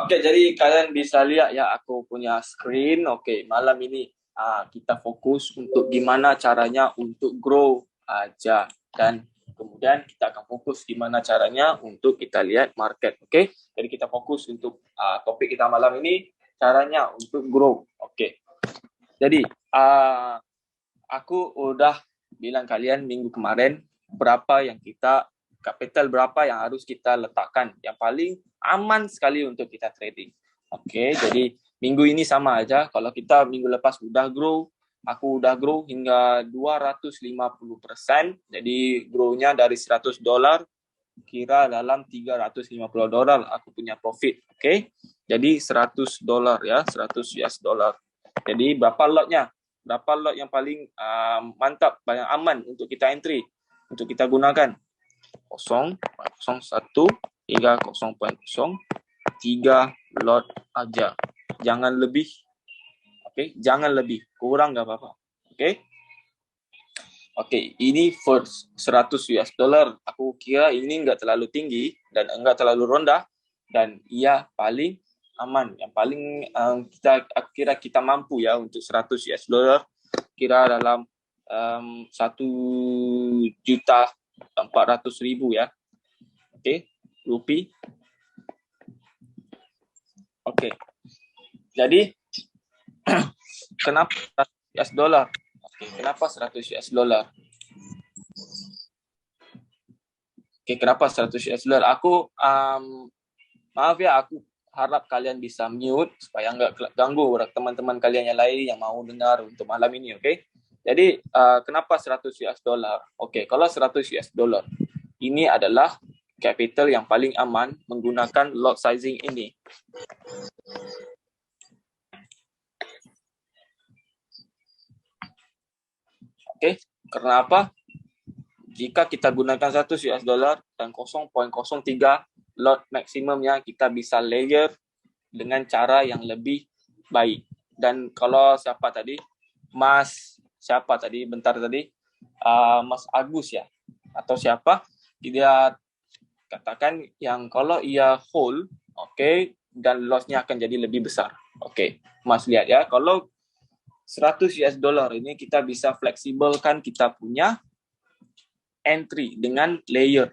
Oke, jadi kalian bisa lihat ya aku punya screen. Oke, malam ini kita fokus untuk gimana caranya untuk grow aja, dan kemudian kita akan fokus gimana caranya untuk kita lihat market. Oke, jadi kita fokus untuk topik kita malam ini, caranya untuk grow. Oke, jadi aku udah bilang kalian minggu kemarin berapa yang kita capital, berapa yang harus kita letakkan yang paling aman sekali untuk kita trading. Oke, jadi minggu ini sama aja. Kalau kita minggu lepas udah grow, aku udah grow hingga 250%. Jadi grow-nya dari $100 kira dalam $350 aku punya profit. Oke. Jadi $100 ya, 100 US dollar. Jadi berapa lotnya? Berapa lot yang paling mantap, paling aman untuk kita entry, untuk kita gunakan? 0.01 hingga 0.03 lot aja. Jangan lebih. Oke, jangan lebih. Kurang nggak apa-apa. Oke. Oke, ini first 100 US dollar. Aku kira ini nggak terlalu tinggi dan nggak terlalu rendah, dan ia paling aman. Yang paling kira kita mampu ya untuk 100 US dollar kira dalam 1.400.000 ya. Oke, rupiah. Oke. Jadi kenapa 100 US dollar? Oke, kenapa 100 US dollar? Oke, kenapa 100 US dollar? Aku maaf ya, aku harap kalian bisa mute supaya nggak ganggu teman-teman kalian yang lain yang mau dengar untuk malam ini, oke? Jadi kenapa 100 US dollar? Oke, kalau 100 US dollar ini adalah capital yang paling aman menggunakan lot sizing ini. Oke, kenapa? Jika kita gunakan 100 US dollar dan 0.03 lot maksimumnya, kita bisa layer dengan cara yang lebih baik. Dan kalau siapa tadi? Mas Agus ya? Atau siapa? Dia katakan yang kalau ia hold, oke, dan loss-nya akan jadi lebih besar. Oke, Mas lihat ya, kalau 100 US dollar ini kita bisa fleksibelkan kita punya entry dengan layer.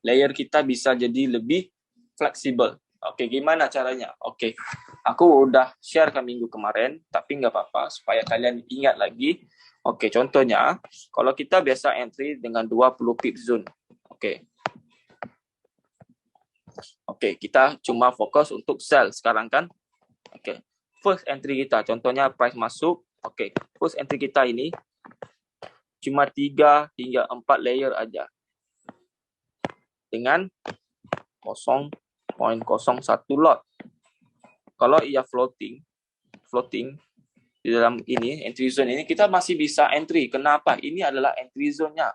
Layer kita bisa jadi lebih fleksibel. Oke, gimana caranya? Oke, aku udah share ke minggu kemarin, tapi nggak apa-apa supaya kalian ingat lagi. Oke, contohnya, kalau kita biasa entry dengan 20 pip zone. Oke. Oke, kita cuma fokus untuk sell sekarang kan? Oke, first entry kita, contohnya price masuk. Oke, first entry kita ini cuma 3 hingga 4 layer aja. Dengan 0.01 lot. Kalau ia floating di dalam ini, entry zone ini, kita masih bisa entry. Kenapa? Ini adalah entry zone-nya.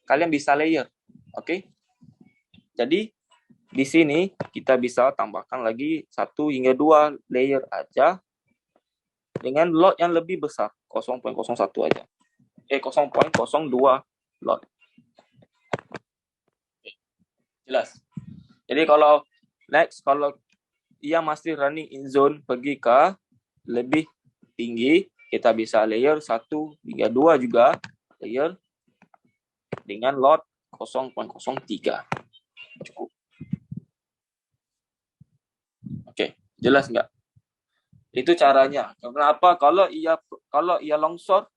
Kalian bisa layer. Oke? Jadi, di sini kita bisa tambahkan lagi 1 hingga 2 layer aja dengan lot yang lebih besar, 0.01 aja. 0.02 lot. Jelas? Jadi kalau next, kalau ia masih running in zone pergi ke lebih tinggi, kita bisa layer 1 hingga 2 juga layer dengan lot 0.03. Cukup. Oke, jelas nggak? Itu caranya. Kenapa? Kalau ia long short,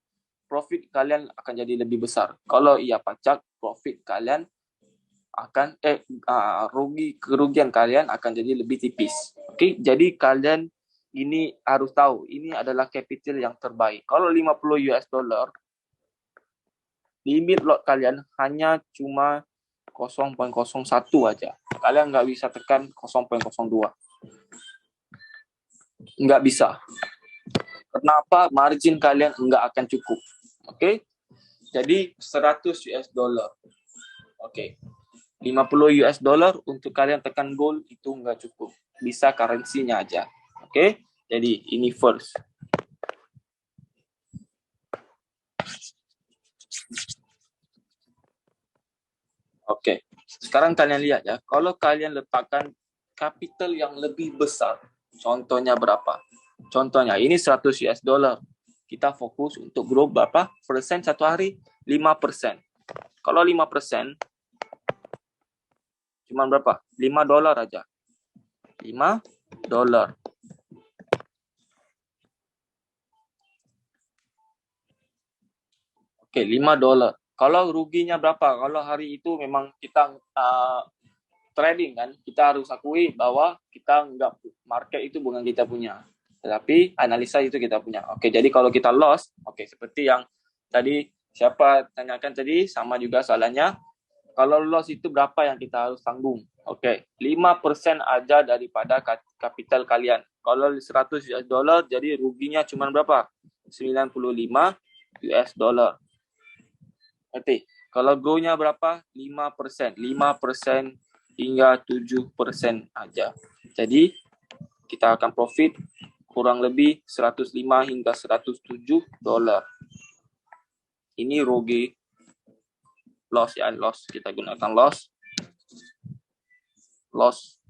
profit kalian akan jadi lebih besar. Kalau ia pacak, profit kalian akan kerugian kalian akan jadi lebih tipis. Oke, jadi kalian ini harus tahu, ini adalah capital yang terbaik. Kalau 50 US dollar, limit lot kalian hanya cuma 0.01 aja. Kalian nggak bisa tekan 0.02. Nggak bisa. Kenapa? Margin kalian nggak akan cukup. Oke? Jadi 100 US dollar. Oke. 50 US dollar untuk kalian tekan goal itu nggak cukup. Bisa currency-nya aja. Oke? Jadi ini first. Oke. Sekarang kalian lihat ya. Kalau kalian letakkan capital yang lebih besar. Contohnya berapa? Contohnya ini 100 US dollar. Kita fokus untuk grow berapa persen satu hari? 5%. Kalau 5%, cuma berapa? 5 dolar aja. 5 dolar. Oke, 5 dolar. Kalau ruginya berapa? Kalau hari itu memang kita trading kan, kita harus akui bahwa kita enggak, market itu bukan kita punya. Tetapi analisa itu kita punya. Oke, jadi kalau kita loss, oke, seperti yang tadi siapa tanyakan tadi, sama juga soalannya. Kalau loss itu berapa yang kita harus tanggung? Oke, 5% aja daripada kapital kalian. Kalau 100 US dollar, jadi ruginya cuma berapa? 95 US dollar. Nanti, kalau grow-nya berapa? 5%. 5% hingga 7% aja. Jadi, kita akan profit kurang lebih 105 hingga 107 dolar. Ini rugi. Loss ya, loss. Kita gunakan loss. Loss.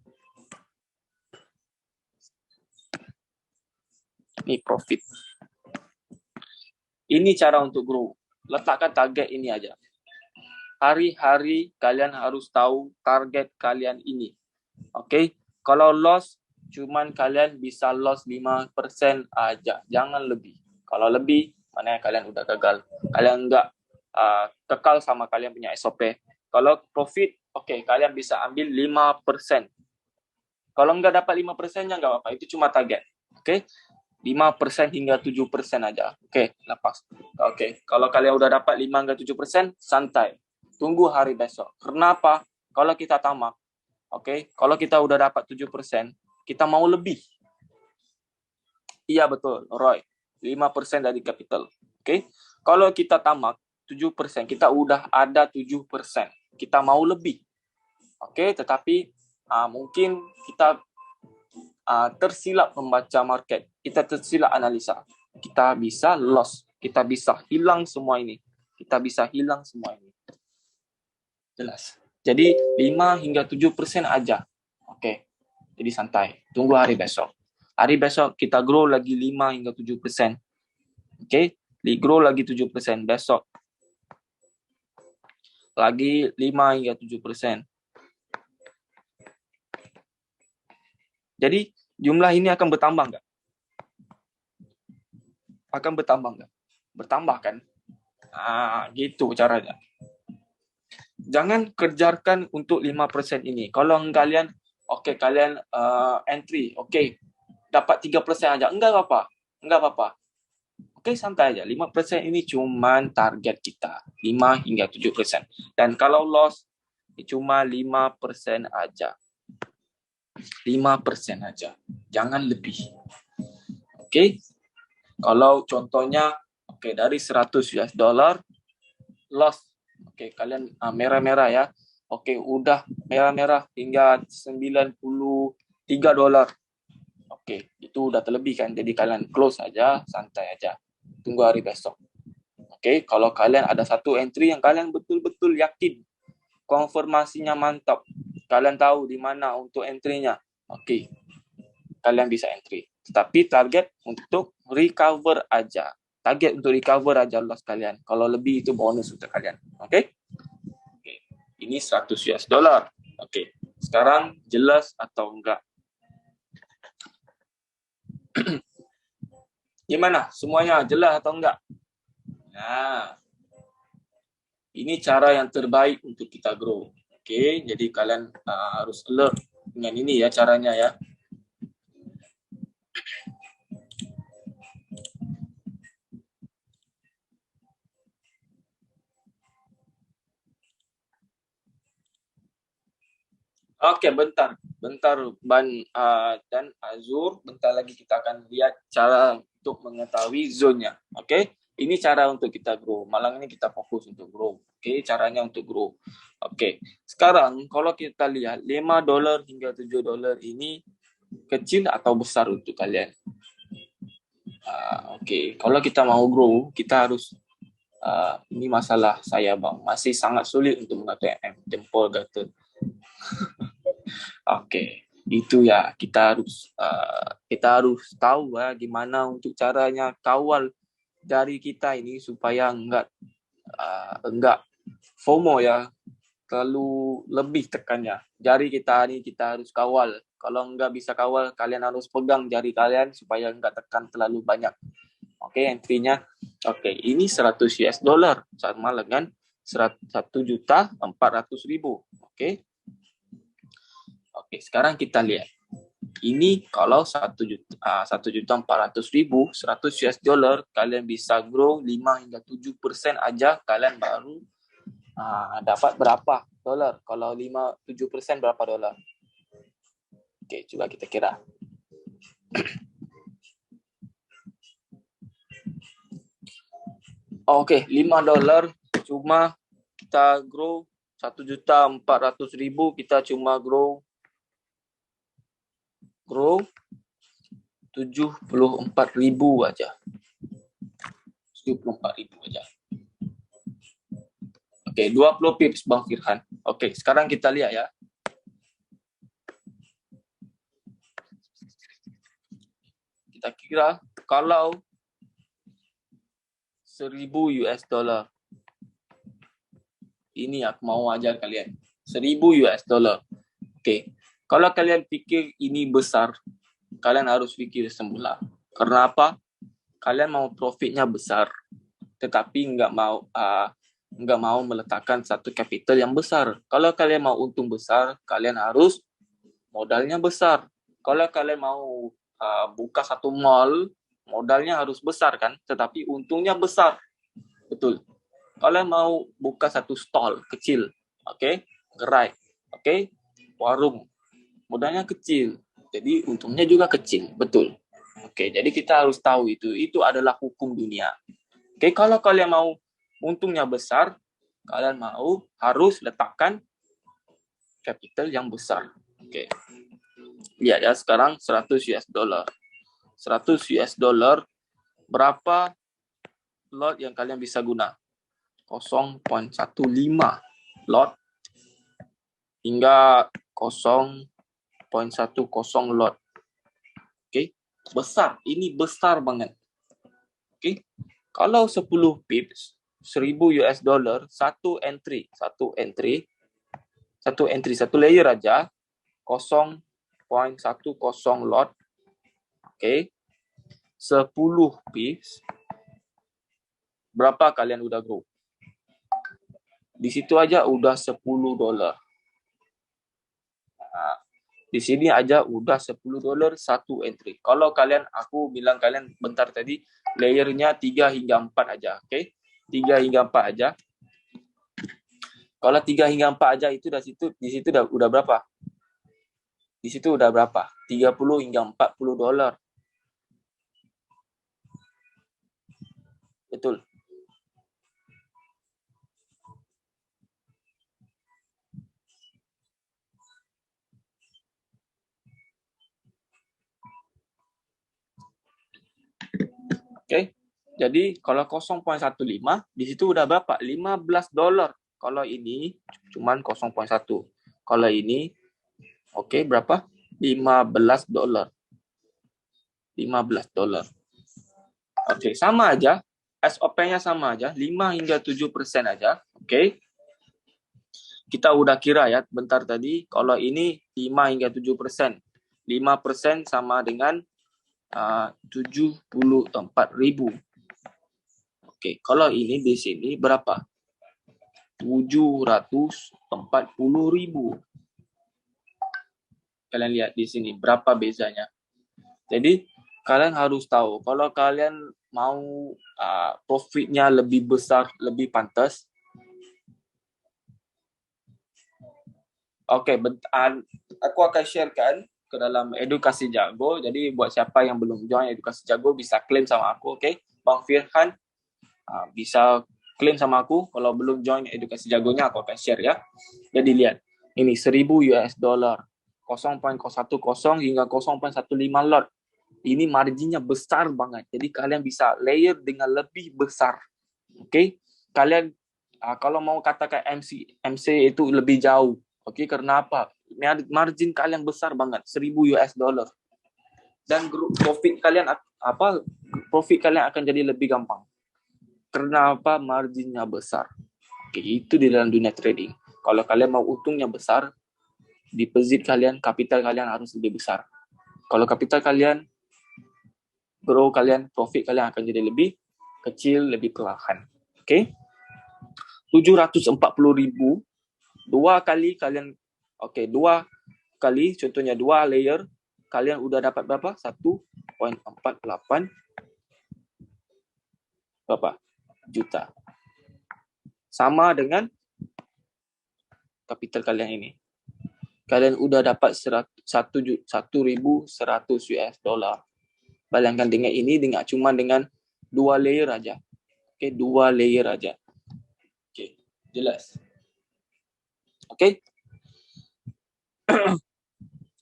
Ini profit. Ini cara untuk grow. Letakkan target ini aja. Hari-hari kalian harus tahu target kalian ini. Oke? Kalau loss, cuman kalian bisa loss 5% aja. Jangan lebih. Kalau lebih, mana kalian udah gagal. Kalian enggak kekal sama kalian punya SOP. Kalau profit, oke, kalian bisa ambil 5%. Kalau enggak dapat 5%-nya enggak apa-apa. Itu cuma target. Oke? 5% hingga 7% aja. Oke, lepas. Oke, kalau kalian udah dapat 5 hingga 7%, santai. Tunggu hari besok. Kenapa? Kalau kita tamak, oke, kalau kita udah dapat 7%, kita mau lebih. Iya betul, Roy. 5% dari capital. Oke. Kalau kita tamak 7%, kita udah ada 7%. Kita mau lebih. Oke, tetapi mungkin kita tersilap membaca market, kita tersilap analisa, kita bisa loss, kita bisa hilang semua ini, jelas. Jadi 5 hingga 7% aja, oke. Jadi santai, tunggu hari besok. Hari besok kita grow lagi 5 hingga 7%, oke. Grow lagi 7%, besok lagi 5 hingga 7%. Jadi jumlah ini akan bertambah nggak? Akan bertambah nggak? Bertambah kan? Gitu caranya. Jangan kerjakan untuk 5% ini. Kalau kalian, kalian entry, dapat 3% aja. Enggak apa-apa. Oke, santai aja. 5% ini cuma target kita. 5 hingga 7%. Dan kalau loss, cuma 5% aja. 5% aja. Jangan lebih. Oke. Kalau contohnya dari 100 US dollar loss. Kalian merah-merah ya. Udah merah-merah hingga 93 dolar. Itu udah terlebih kan. Jadi kalian close aja, santai aja. Tunggu hari besok. Kalau kalian ada satu entry yang kalian betul-betul yakin, konfirmasinya mantap, kalian tahu di mana untuk entry-nya. Kalian bisa entry. Tetapi target untuk recover aja. Loss kalian. Kalau lebih itu bonus untuk kalian. Ini 100 US dollar. Sekarang jelas atau enggak? Gimana? Semuanya jelas atau enggak? Nah, ini cara yang terbaik untuk kita grow. Jadi kalian harus alert dengan ini ya caranya ya. Bentar Ban dan Azur, bentar lagi kita akan lihat cara untuk mengetahui zone-nya. Ini cara untuk kita grow. Malam ini kita fokus untuk grow. Caranya untuk grow. Sekarang kalau kita lihat 5 dolar hingga 7 dolar ini kecil atau besar untuk kalian? Kalau kita mau grow, kita harus ini masalah saya bang, masih sangat sulit untuk mengatur MM, jempol gatel. Itu ya kita harus tahu gimana untuk caranya kawal dari kita ini supaya enggak FOMO ya, terlalu lebih tekannya. Jari kita ini kita harus kawal. Kalau enggak bisa kawal, kalian harus pegang jari kalian supaya enggak tekan terlalu banyak. Oke, entry-nya. Oke, ini 100 US dollar sama dengan 1.400.000. Oke. Oke, sekarang kita lihat. Ini kalau 1.400.000, 100 US dollar, kalian bisa grow 5 hingga 7% aja, kalian baru dapat berapa dolar? Kalau 5-7% berapa dolar? Oke, coba kita kira. Oke, 5 dolar cuma kita grow 1.400.000, kita cuma grow 74.000 aja. 74.000 aja. Oke, 20 pips Bang Firhan. Oke, sekarang kita lihat ya. Kita kira kalau 1.000 US dollar. Ini aku mau ajar kalian. 1.000 US dollar. Oke. Kalau kalian pikir ini besar, kalian harus pikir semula. Karena apa? Kalian mau profitnya besar, tetapi nggak mau meletakkan satu capital yang besar. Kalau kalian mau untung besar, kalian harus modalnya besar. Kalau kalian mau buka satu mall, modalnya harus besar kan, tetapi untungnya besar. Betul. Kalau mau buka satu stall kecil, oke, gerai, oke, warung, modalnya kecil, jadi untungnya juga kecil, betul. Oke, jadi kita harus tahu itu adalah hukum dunia. Oke, kalau kalian mau untungnya besar, kalian harus letakkan capital yang besar. Oke. Lihat ya, sekarang 100 US dollar. 100 US dollar, berapa lot yang kalian bisa guna? 0.15 lot hingga 0.10 lot. Oke, besar. Ini besar banget. Oke, kalau 10 pips, 1.000 US dollar, satu layer aja, 0.10 lot. Oke, 10 pips, berapa kalian udah grow? Di situ aja udah 10 dolar. Nah, di sini aja udah 10 dolar satu entry. Kalau aku bilang kalian bentar tadi, layernya 3 hingga 4 aja. Oke? 3 hingga 4 aja. Kalau 3 hingga 4 aja itu di situ udah berapa? Di situ udah berapa? 30 hingga 40 dolar. Betul. Oke. Jadi kalau 0.15 di situ udah berapa? 15 dolar. Kalau ini cuman 0.1. Kalau ini oke, berapa? 15 dolar. 15 dolar. Oke, sama aja. SOP-nya sama aja, 5 hingga 7% aja. Oke. Kita udah kira ya bentar tadi, kalau ini 5 hingga 7%. 5% sama dengan 74.000. Oke, kalau ini di sini berapa? 740.000. Kalian lihat di sini berapa bezanya. Jadi kalian harus tahu kalau kalian mau profitnya lebih besar, lebih pantas. Oke, aku akan sharekan ke dalam edukasi jago. Jadi buat siapa yang belum join edukasi jago bisa klaim sama aku, oke? Bang Firhan bisa klaim sama aku. Kalau belum join edukasi jagonya aku akan share ya. Jadi lihat, ini 1.000 US dollar, 0.010 hingga 0.15 lot. Ini marginnya besar banget. Jadi kalian bisa layer dengan lebih besar. Oke? Kalian kalau mau katakan MC itu lebih jauh. Oke, karena apa? margin kalian besar banget, 1000 US dollar. Dan profit kalian akan jadi lebih gampang. Kenapa? Marginnya besar. Oke, itu di dalam dunia trading. Kalau kalian mau untungnya besar, deposit kalian, kapital kalian harus lebih besar. Kalau kapital kalian grow, profit kalian akan jadi lebih kecil, lebih perlahan. Oke? 740.000 dua kali, contohnya 2 layer, kalian udah dapat berapa? 1.48 berapa? Juta. Sama dengan kapital kalian ini. Kalian udah dapat 1.100 US dollar. Bayangkan dengan ini, cuma dengan 2 layer aja. Oke, 2 layer aja. Oke, jelas. Oke.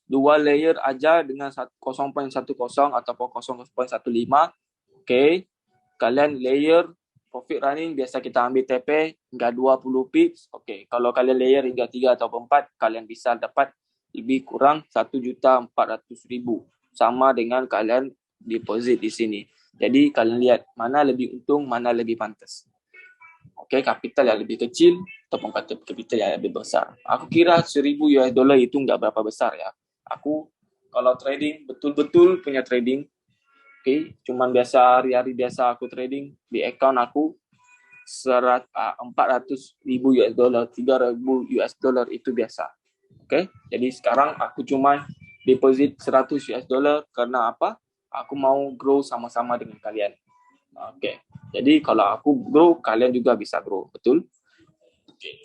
2 layer aja dengan 0.10 ataupun 0.15. Oke. Kalian layer profit running, biasa kita ambil TP hingga 20 pips. Oke, kalau kalian layer hingga 3 atau 4, kalian bisa dapat lebih kurang 1.400.000. Sama dengan kalian deposit di sini. Jadi kalian lihat mana lebih untung, mana lebih pantas. Oke, kapital yang lebih kecil ataupun kapital yang lebih besar. Aku kira 1.000 US dollar itu nggak berapa besar ya. Aku kalau trading, betul-betul punya trading, oke, cuman biasa hari-hari biasa aku trading di account aku 400.000 US dollar, 3.000 US dollar itu biasa. Oke, jadi sekarang aku cuman deposit 100 US dollar karena apa? Aku mau grow sama-sama dengan kalian. Oke, jadi kalau aku grow, kalian juga bisa grow, betul? Oke.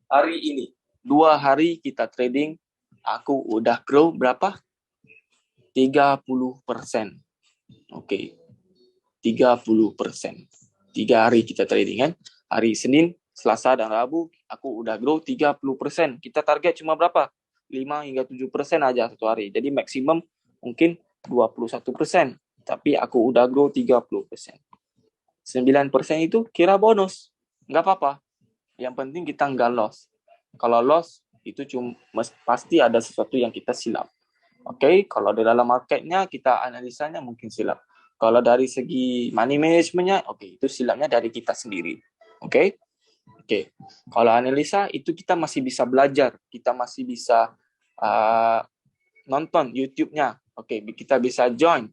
Hari ini 2 hari kita trading, aku udah grow berapa? 30%. Oke. 30%. 3 hari kita trading kan. Hari Senin, Selasa, dan Rabu, aku udah grow 30%. Kita target cuma berapa? 5 hingga 7% aja satu hari. Jadi maksimum mungkin 21%. Tapi aku udah grow 30%. 9% itu kira bonus. Nggak apa-apa. Yang penting kita nggak loss. Kalau loss, itu pasti ada sesuatu yang kita silap. Oke, kalau di dalam marketnya kita analisanya mungkin silap. Kalau dari segi money managementnya, oke, itu silapnya dari kita sendiri. Oke. Kalau analisa itu kita masih bisa belajar, kita masih bisa nonton YouTube-nya. Oke, kita bisa join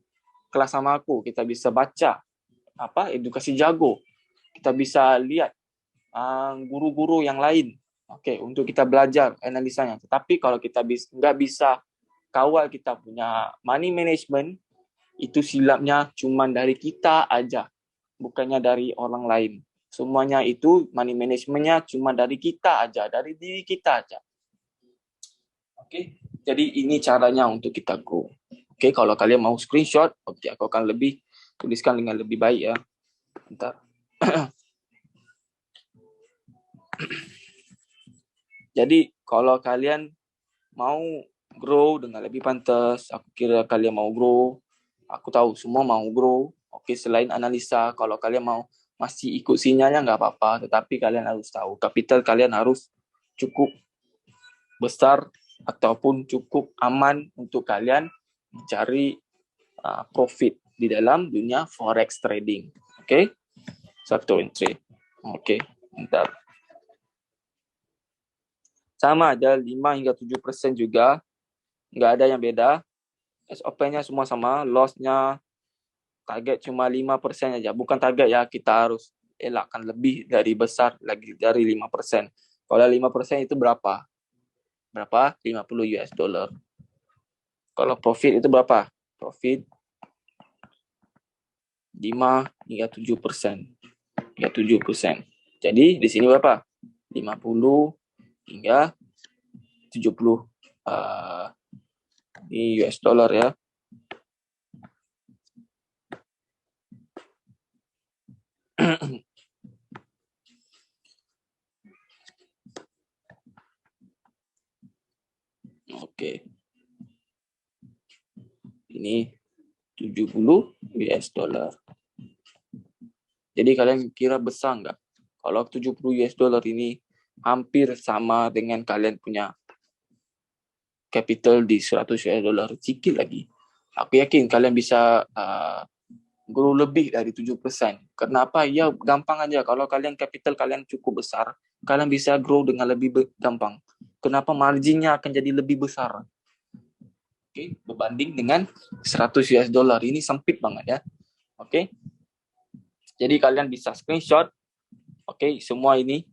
kelas sama aku, kita bisa baca edukasi jago, kita bisa lihat guru-guru yang lain. Oke, untuk kita belajar analisanya. Tetapi kalau kita nggak bisa kawal kita punya money management, itu silapnya cuma dari kita aja, bukannya dari orang lain. Semuanya itu money managementnya cuma dari kita aja, dari diri kita aja. Oke, jadi ini caranya untuk kita grow. Oke, kalau kalian mau screenshot, oke, aku akan tuliskan dengan lebih baik ya. Bentar. Jadi kalau kalian mau grow dengan lebih pantas, aku kira kalian mau grow, aku tahu semua mau grow. Oke, selain analisa, kalau kalian mau masih ikut sinyalnya nggak apa-apa, tetapi kalian harus tahu kapital kalian harus cukup besar ataupun cukup aman untuk kalian mencari profit di dalam dunia forex trading. Oke, 1 entry. Oke, bentar. Sama aja 5 hingga 7% juga, nggak ada yang beda. SOP-nya semua sama, loss-nya target cuma 5% aja. Bukan target ya, kita harus elakkan lebih dari besar lagi dari 5%. Kalau 5% itu berapa? 50 US dollar. Kalau profit itu berapa? Profit 5 hingga 7%. Hingga 7%. Jadi di sini berapa? 50 hingga 70 di US dollar ya. Oke. Ini 70 US dollar. Jadi kalian kira besar nggak? Kalau 70 US dollar ini hampir sama dengan kalian punya capital di 100 US dollar, sikit lagi. Aku yakin kalian bisa grow lebih dari 7%. Kenapa? Ya gampang aja. Kalau kalian capital kalian cukup besar, kalian bisa grow dengan lebih gampang. Kenapa? Marginnya akan jadi lebih besar. Oke, berbanding dengan 100 US dollar. Ini sempit banget ya. Oke. Jadi kalian bisa screenshot. Oke, semua ini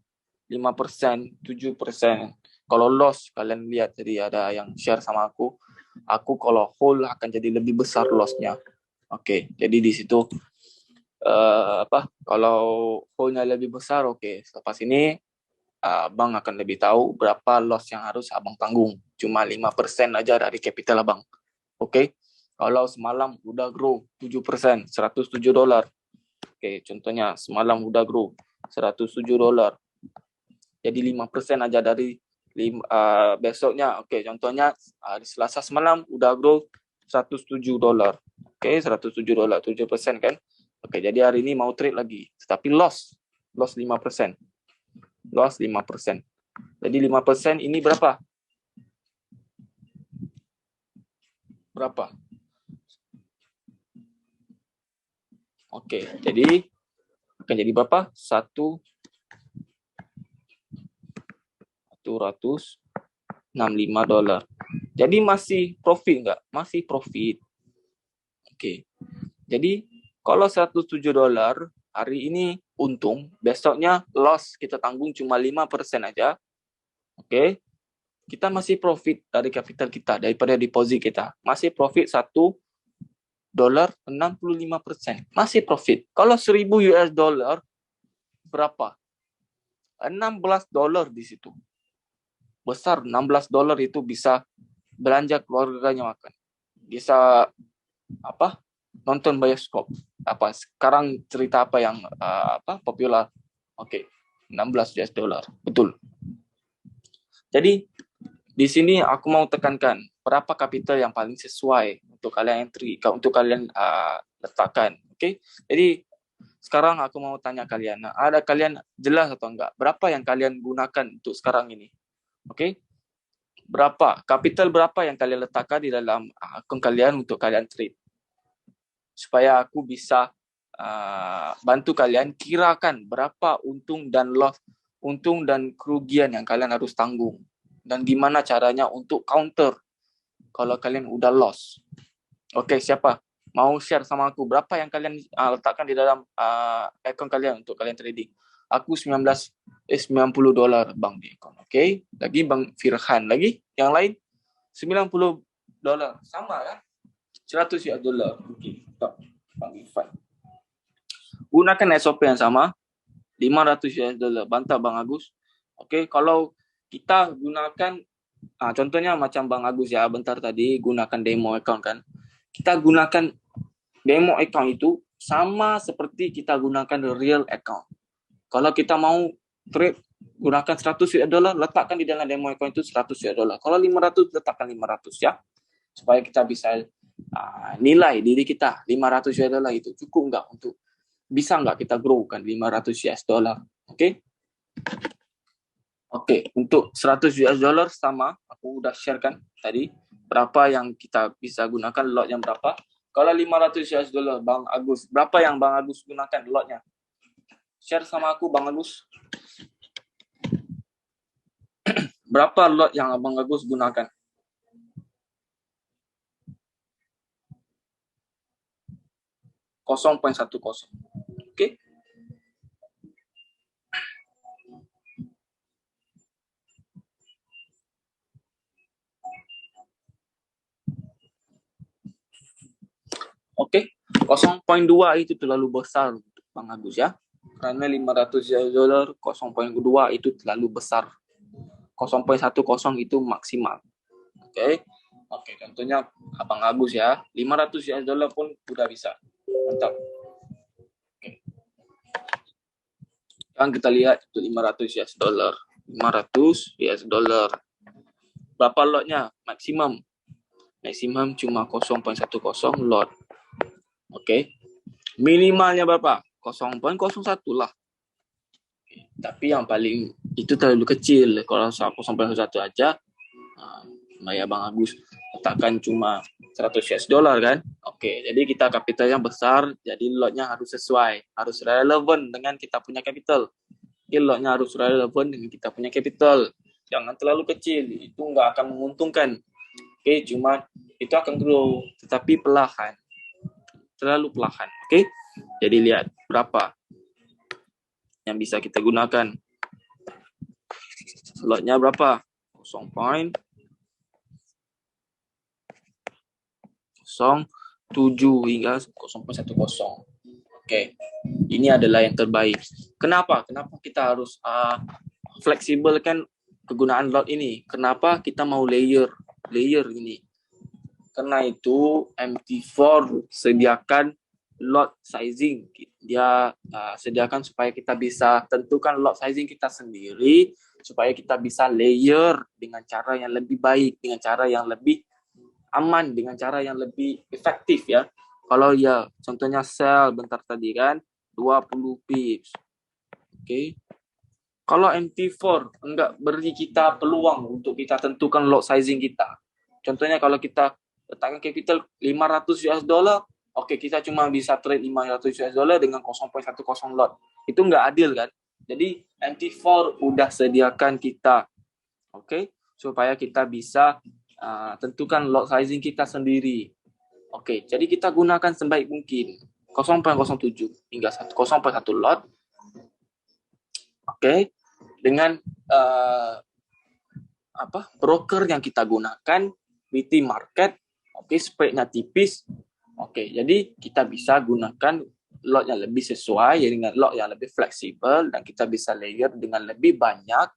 5%, 7%. Kalau loss, kalian lihat tadi ada yang share sama aku. Aku kalau hold akan jadi lebih besar lossnya. Oke, jadi di situ kalau hold-nya lebih besar, oke. Selepas ini abang akan lebih tahu berapa loss yang harus abang tanggung. Cuma 5% aja dari capital abang. Oke. Kalau semalam udah grow 7%, 107 dolar. Oke, contohnya semalam udah grow 107 dolar. Jadi 5% aja dari besoknya. Oke, contohnya hari Selasa semalam udah grow 107 dolar. Oke, 107 dolar, 7% kan? Oke, jadi hari ini mau trade lagi. Tapi loss 5%. Loss 5%. Jadi 5% ini berapa? Berapa? Oke, jadi akan jadi berapa? 165 dolar. Jadi masih profit enggak? Masih profit. Oke. Jadi kalau 107 dolar hari ini untung, besoknya loss kita tanggung cuma 5% aja. Oke. Kita masih profit dari capital kita, daripada deposit kita. Masih profit 1 dolar 65%. Masih profit. Kalau 1000 US dollar berapa? 16 dolar di situ. Besar, 16 dolar itu bisa belanja keluarganya makan. Bisa nonton bioskop. Sekarang cerita apa yang popular? Oke, 16 US dollar. Betul. Jadi di sini aku mau tekankan berapa capital yang paling sesuai untuk kalian entry, untuk kalian letakkan. Oke. Jadi sekarang aku mau tanya kalian, ada kalian jelas atau enggak? Berapa yang kalian gunakan untuk sekarang ini? Oke. Capital berapa yang kalian letakkan di dalam akun kalian untuk kalian trade? Supaya aku bisa bantu kalian kirakan berapa untung dan loss, untung dan kerugian yang kalian harus tanggung. Dan gimana caranya untuk counter kalau kalian udah loss. Oke, siapa? Mau share sama aku berapa yang kalian letakkan di dalam akun kalian untuk kalian trading? Aku 90 dolar bang di akun. Oke, lagi bang Firhan lagi. Yang lain 90 dolar. Sama kan? 100 US dolar. Oke, bang Irfan. Gunakan SOP yang sama. 500 US dolar. Bantah bang Agus. Oke, kalau kita gunakan contohnya macam Bang Agus ya, bentar tadi gunakan demo account kan. Kita gunakan demo account itu sama seperti kita gunakan real account. Kalau kita mau trade gunakan 100 US dollar, letakkan di dalam demo account itu 100 US dollar. Kalau 500 letakkan 500 ya. Supaya kita bisa nilai diri kita 500 US dollar itu cukup enggak untuk bisa enggak kita grow kan 500 US dollar. Oke? Oke, untuk 100 US dollar sama, aku udah share kan tadi berapa yang kita bisa gunakan, lot yang berapa. Kalau 500 US dollar, Bang Agus, berapa yang Bang Agus gunakan lotnya? Share sama aku, Bang Agus. Berapa lot yang Bang Agus gunakan? .10. Oke. Oke, 0.2 itu terlalu besar untuk Bang Agus ya. Karena 500 US dollar 0.2 itu terlalu besar. 0.10 itu maksimal. Oke. Oke, contohnya Abang Agus ya. 500 US dollar pun udah bisa. Mantap. Oke. Sekarang kita lihat itu 500 US dollar. 500 US dollar. Berapa lotnya? Maksimum cuma 0.10 lot. Oke. Minimalnya berapa? 0.01 lah. Tapi yang paling itu terlalu kecil. Kalau 0.1 aja Ya Bang Agus letakkan cuma 100 US dollar kan. Oke, jadi kita kapitalnya besar, jadi lotnya harus sesuai, harus relevan dengan kita punya capital. Oke, lotnya harus relevan dengan kita punya capital. Jangan terlalu kecil, itu nggak akan menguntungkan. Oke, cuma itu akan grow, tetapi perlahan. Terlalu perlahan. Oke, jadi lihat berapa yang bisa kita gunakan. Lotnya berapa? 0.07 hingga 0.10. Oke, ini adalah yang terbaik. Kenapa? Kenapa kita harus fleksibel kan kegunaan lot ini? Kenapa kita mau layer ini? Karena itu MT4 sediakan lot sizing. Dia sediakan supaya kita bisa tentukan lot sizing kita sendiri, supaya kita bisa layer dengan cara yang lebih baik, dengan cara yang lebih aman, dengan cara yang lebih efektif ya. Kalau ya contohnya sell bentar tadi kan 20 pips. Oke. Kalau MT4 enggak beri kita peluang untuk kita tentukan lot sizing kita. Contohnya kalau kita letakkan capital 500 US dollar, oke, kita cuma bisa trade 500 US dollar dengan 0.10 lot. Itu enggak adil kan? Jadi MT4 udah sediakan kita, oke, supaya kita bisa tentukan lot sizing kita sendiri. Oke, jadi kita gunakan sebaik mungkin 0.07 hingga 0.1 lot. Oke, dengan broker yang kita gunakan, BT Market, oke, spread-nya tipis. Oke, jadi kita bisa gunakan lot yang lebih sesuai dengan lot yang lebih fleksibel, dan kita bisa layer dengan lebih banyak,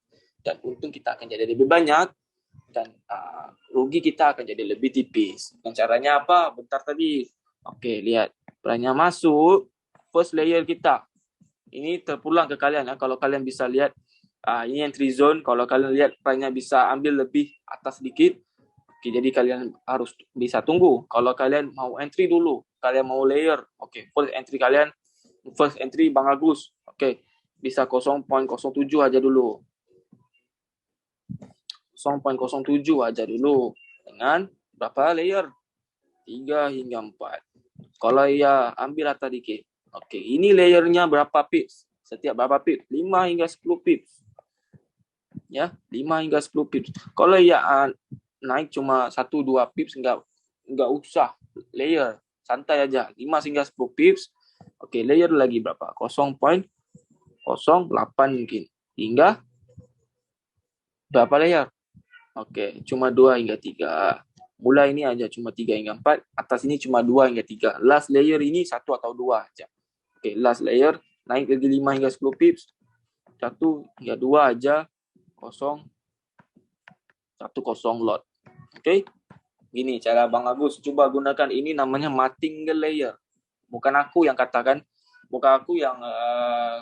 dan untung kita akan jadi lebih banyak, dan rugi kita akan jadi lebih tipis. Dan caranya apa? Bentar tadi. Oke, lihat. Perannya masuk, first layer kita. Ini terpulang ke kalian ya. Kalau kalian bisa lihat, ini entry zone. Kalau kalian lihat perannya bisa ambil lebih atas sedikit. Oke, jadi kalian harus bisa tunggu. Kalau kalian mau entry dulu, kalian mau layer. Oke, first entry Bang Agus. Oke, bisa 0.07 aja dulu. 0.07 aja dulu dengan berapa layer? 3 hingga 4. Kalau ya ambil rata dikit. Oke, ini layernya berapa pips? Setiap berapa pips? 5 hingga 10 pips. Ya, 5 hingga 10 pips. Kalau ya naik cuma 1-2 pips, enggak usah layer. Santai aja. 5 hingga 10 pips. Oke, layer lagi berapa? 0.08 mungkin. Hingga berapa layer? Oke, cuma 2 hingga 3. Mulai ini aja cuma 3 hingga 4. Atas ini cuma 2 hingga 3. Last layer ini 1 atau 2 aja. Oke, last layer naik lagi 5 hingga 10 pips. 1 hingga 2 aja. 0.10 lot. Oke. Gini cara Bang Agus. Coba gunakan ini, namanya martingale layer. Bukan aku yang katakan. Bukan aku yang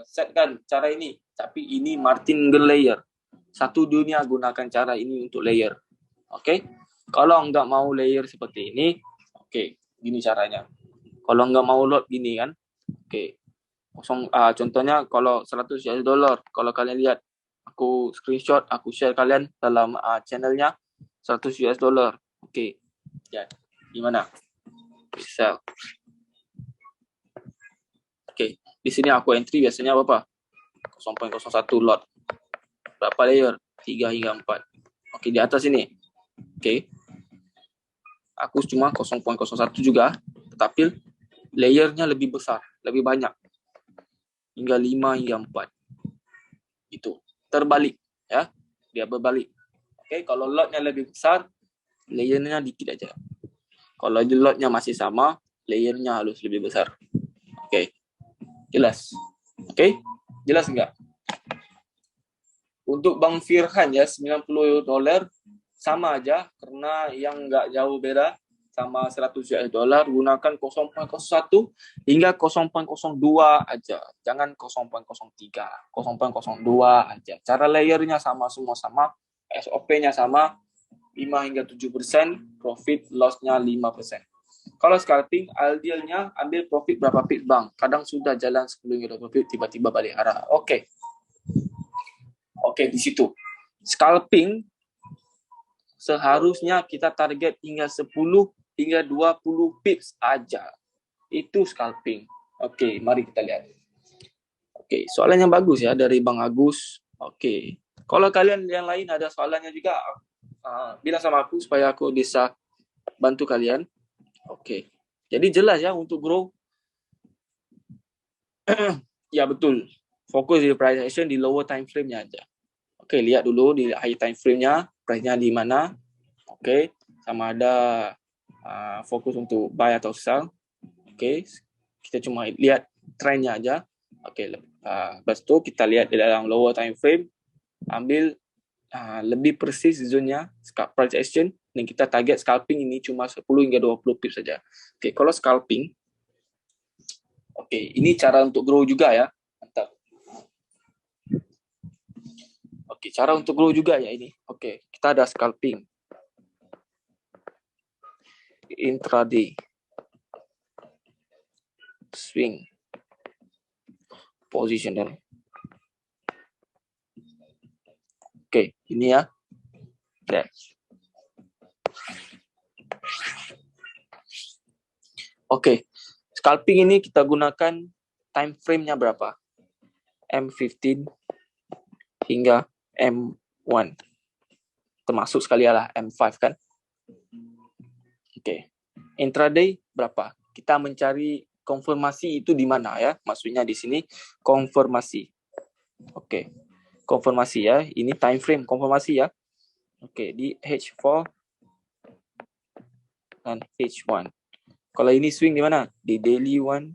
setkan cara ini. Tapi ini martingale layer. Satu dunia gunakan cara ini untuk layer. Oke. Kalau nggak mau layer seperti ini, oke, gini caranya. Kalau nggak mau lot gini kan, oke. Contohnya kalau 100 US dollar, kalau kalian lihat, aku screenshot, aku share kalian dalam channelnya 100 US dollar. Oke. Ya, gimana? Sell. Oke, di sini aku entry biasanya berapa? 0.01 lot. Berapa layer? 3 hingga 4. Oke, di atas ini. Oke. Aku cuma 0.01 juga, tetapi layernya lebih besar, lebih banyak. Hingga 5 hingga 4. Itu. Terbalik. Ya. Dia berbalik. Oke, kalau lotnya lebih besar, layernya dikit aja. Kalau lotnya masih sama, layernya harus lebih besar. Oke. Jelas? Oke? Jelas enggak? Untuk Bang Firhan ya, $90 sama aja, karena yang nggak jauh beda sama 100 US dollar, gunakan 0.01 hingga 0.02 aja. Jangan 0.03, 0.02 aja. Cara layernya sama, semua sama, SOP-nya sama, 5 hingga 7%, profit loss-nya 5%. Kalau scalping, idealnya ambil profit berapa pip Bang? Kadang sudah jalan 10 hingga 20 pip, tiba-tiba balik arah. Oke, di situ. Scalping seharusnya kita target hingga 10 hingga 20 pips aja. Itu scalping. Oke, mari kita lihat. Oke, soalan yang bagus ya dari Bang Agus. Oke, kalau kalian yang lain ada soalannya juga, bilang sama aku supaya aku bisa bantu kalian. Oke, jadi jelas ya untuk grow. Ya betul, fokus di price action di lower time frame-nya aja. Oke, lihat dulu di high time frame-nya, price-nya di mana. Oke, sama ada fokus untuk buy atau sell. Oke, kita cuma lihat trend-nya aja. Oke, lepas itu kita lihat di dalam lower time frame, ambil lebih persis zone-nya price action, dan kita target scalping ini cuma 10 hingga 20 pips saja. Oke, kalau scalping, oke, ini cara untuk grow juga ya. Mantap. Oke, cara untuk grow juga ya ini. Oke, kita ada scalping. Intraday. Swing. Positional. Oke, ini ya. Oke, scalping ini kita gunakan time frame-nya berapa? M15 hingga M1. Termasuk sekali lah M5 kan? Oke. Intraday berapa? Kita mencari konfirmasi itu di mana ya? Maksudnya di sini konfirmasi. Oke. Konfirmasi ya. Ini time frame konfirmasi ya. Oke, di H4 dan H1. Kalau ini swing di mana? Di daily one.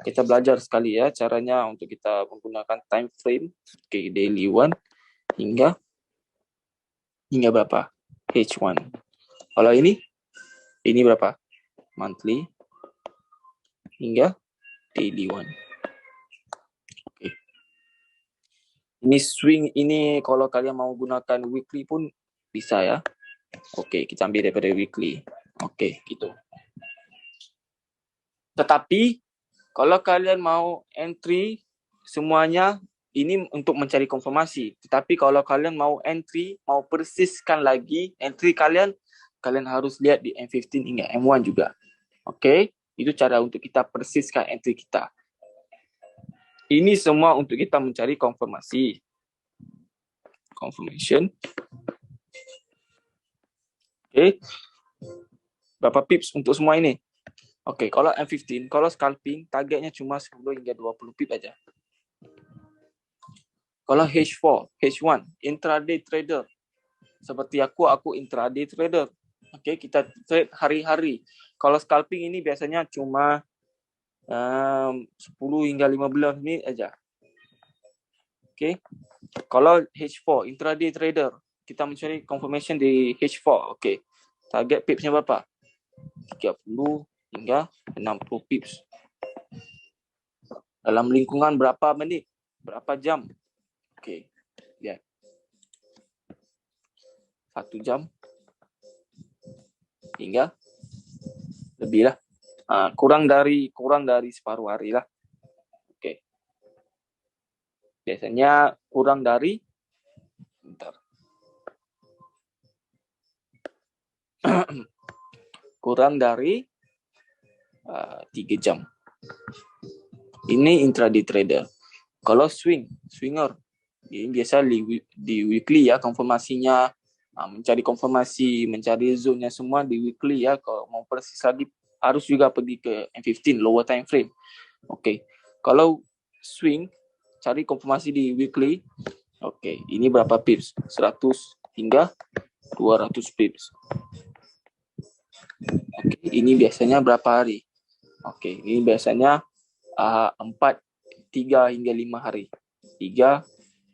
Kita belajar sekali ya caranya untuk kita menggunakan time frame. Oke, daily one hingga berapa? H1. Kalau ini berapa? Monthly hingga daily one. Oke. Ini swing ini kalau kalian mau gunakan weekly pun bisa ya. Oke, kita ambil daripada weekly. Oke, gitu. Tetapi kalau kalian mau entry semuanya ini untuk mencari konfirmasi. Tetapi kalau kalian mau entry, mau persiskan lagi entry kalian harus lihat di M15 hingga M1 juga. Oke, itu cara untuk kita persiskan entry kita. Ini semua untuk kita mencari konfirmasi. Confirmation. Oke. Berapa pips untuk semua ini? Oke, kalau M15, kalau scalping, targetnya cuma 10 hingga 20 pips aja. Kalau H4, H1, intraday trader. Seperti aku intraday trader. Oke, kita trade hari-hari. Kalau scalping ini biasanya cuma 10 hingga 15 menit aja. Oke. Kalau H4, intraday trader, kita mencari confirmation di H4. Oke. Target pipsnya berapa? 30 hingga 60 pips. Dalam lingkungan berapa menit? Berapa jam? Oke. Lihat. 1 jam hingga lebih lah. Kurang dari separuh hari lah. Oke. Biasanya kurang dari kurang dari 3 jam. Ini intraday trader. Kalau swinger, ini biasa di weekly ya konfirmasinya. Mencari konfirmasi, mencari zone-nya semua di weekly ya. Kalau mau persis lagi harus juga pergi ke M15 lower time frame. Oke. Kalau swing cari konfirmasi di weekly. Oke, ini berapa pips? 100 hingga 200 pips. Oke, ini biasanya berapa hari? Oke, ini biasanya 3 hingga 5 hari. 3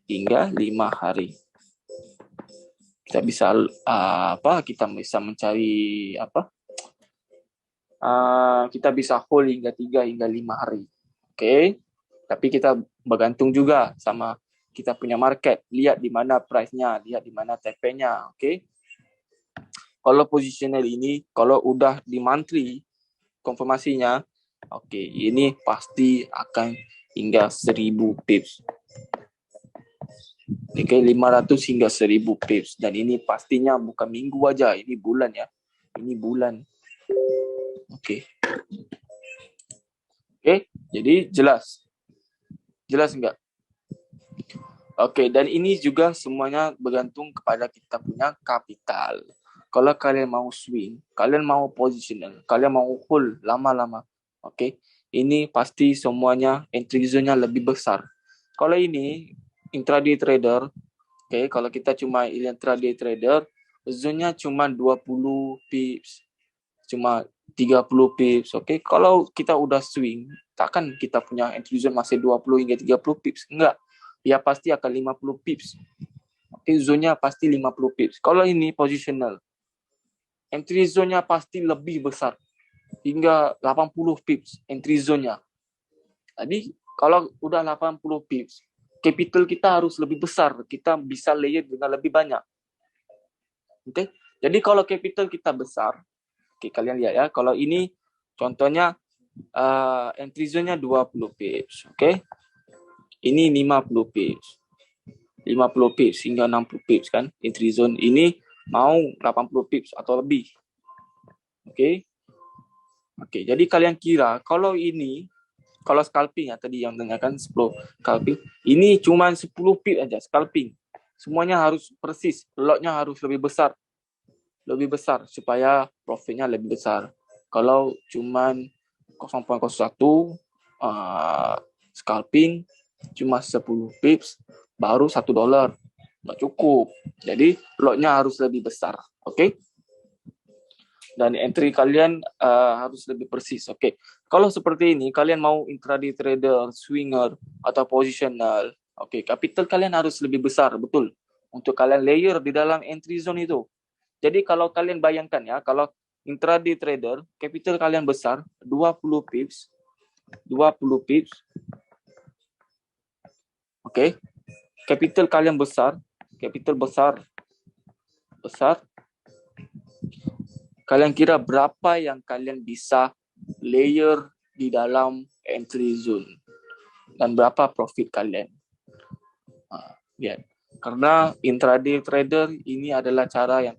hingga 5 hari. Kita bisa kita bisa mencari kita bisa hold hingga 3 hingga 5 hari. Oke. Tapi kita bergantung juga sama kita punya market. Lihat di mana price-nya, lihat di mana TP-nya, oke. Kalau positional ini kalau udah di monthly konfirmasinya, oke, ini pasti akan hingga 1000 pips. Okay, 500 hingga 1000 pips. Dan ini pastinya bukan minggu aja, ini bulan ya. Ini bulan. Okay. Okay, jadi jelas. Jelas enggak? Okay, dan ini juga semuanya bergantung kepada kita punya kapital. Kalau kalian mau swing, kalian mau positional, kalian mau hold lama-lama, okay, ini pasti semuanya entry zone-nya lebih besar. Kalau ini intraday trader, okay, kalau kita cuma intraday trader, zone-nya cuma 20 pips, cuma 30 pips, okay. Kalau kita udah swing, takkan kita punya entry zone masih 20 hingga 30 pips, enggak. Ya pasti akan 50 pips. Okay, zone-nya pasti 50 pips. Kalau ini positional, entry zone-nya pasti lebih besar, hingga 80 pips entry zone-nya. Jadi kalau udah 80 pips, capital kita harus lebih besar, kita bisa layer dengan lebih banyak. Oke, jadi kalau capital kita besar, oke, kalian lihat ya, kalau ini contohnya entry zone-nya 20 pips, oke. Ini 50 pips. 50 pips hingga 60 pips kan, entry zone ini mau 80 pips atau lebih. Oke. Oke, jadi kalian kira kalau ini, kalau scalping ya tadi yang tanyakan 10 scalping, ini cuma 10 pip aja scalping. Semuanya harus persis, lotnya harus lebih besar supaya profitnya lebih besar. Kalau cuma 0,01 scalping cuma 10 pips baru $1, nggak cukup. Jadi lotnya harus lebih besar, oke? Dan entry kalian harus lebih persis, oke? Kalau seperti ini, kalian mau intraday trader, swinger, atau positional, oke, capital kalian harus lebih besar, betul, untuk kalian layer di dalam entry zone itu. Jadi kalau kalian bayangkan ya, kalau intraday trader, capital kalian besar, 20 pips, oke, capital kalian besar, kalian kira berapa yang kalian bisa layer di dalam entry zone dan berapa profit kalian? Lihat, karena intraday trader ini adalah cara yang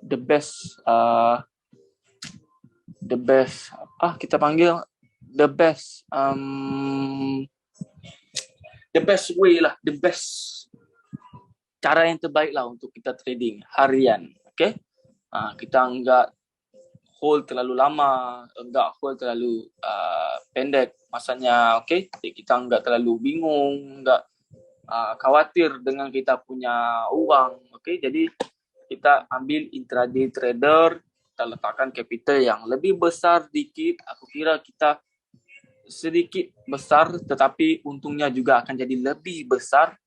the best kita panggil the best way lah, the best cara yang terbaik lah untuk kita trading harian, oke? Kita enggak hold terlalu lama, enggak hold terlalu pendek masanya, oke? Kita enggak terlalu bingung, enggak khawatir dengan kita punya uang, oke? Jadi kita ambil intraday trader, kita letakkan capital yang lebih besar dikit, aku kira kita sedikit besar, tetapi untungnya juga akan jadi lebih besar,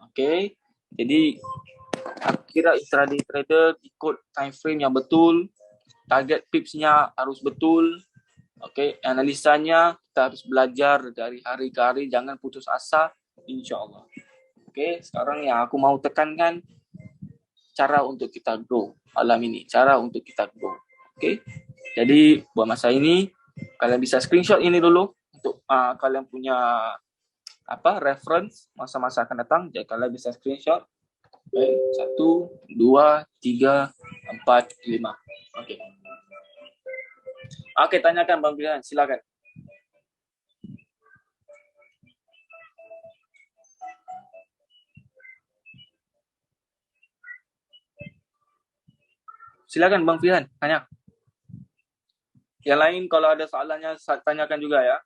oke? Jadi aku kira intraday trader ikut time frame yang betul, target pipsnya harus betul, oke? Analisanya kita harus belajar dari hari ke hari, jangan putus asa, insya-Allah. Oke, sekarang yang aku mau tekankan cara untuk kita grow malam ini, oke? Jadi buat masa ini kalian bisa screenshot ini dulu untuk kalian punya reference masa-masa akan datang. Jadi kalian bisa screenshot. Oke, 1, 2, 3, 4, 5. Oke, tanyakan Bang Firhan, silakan. Silakan Bang Firhan, tanya. Yang lain kalau ada soalannya tanyakan juga ya.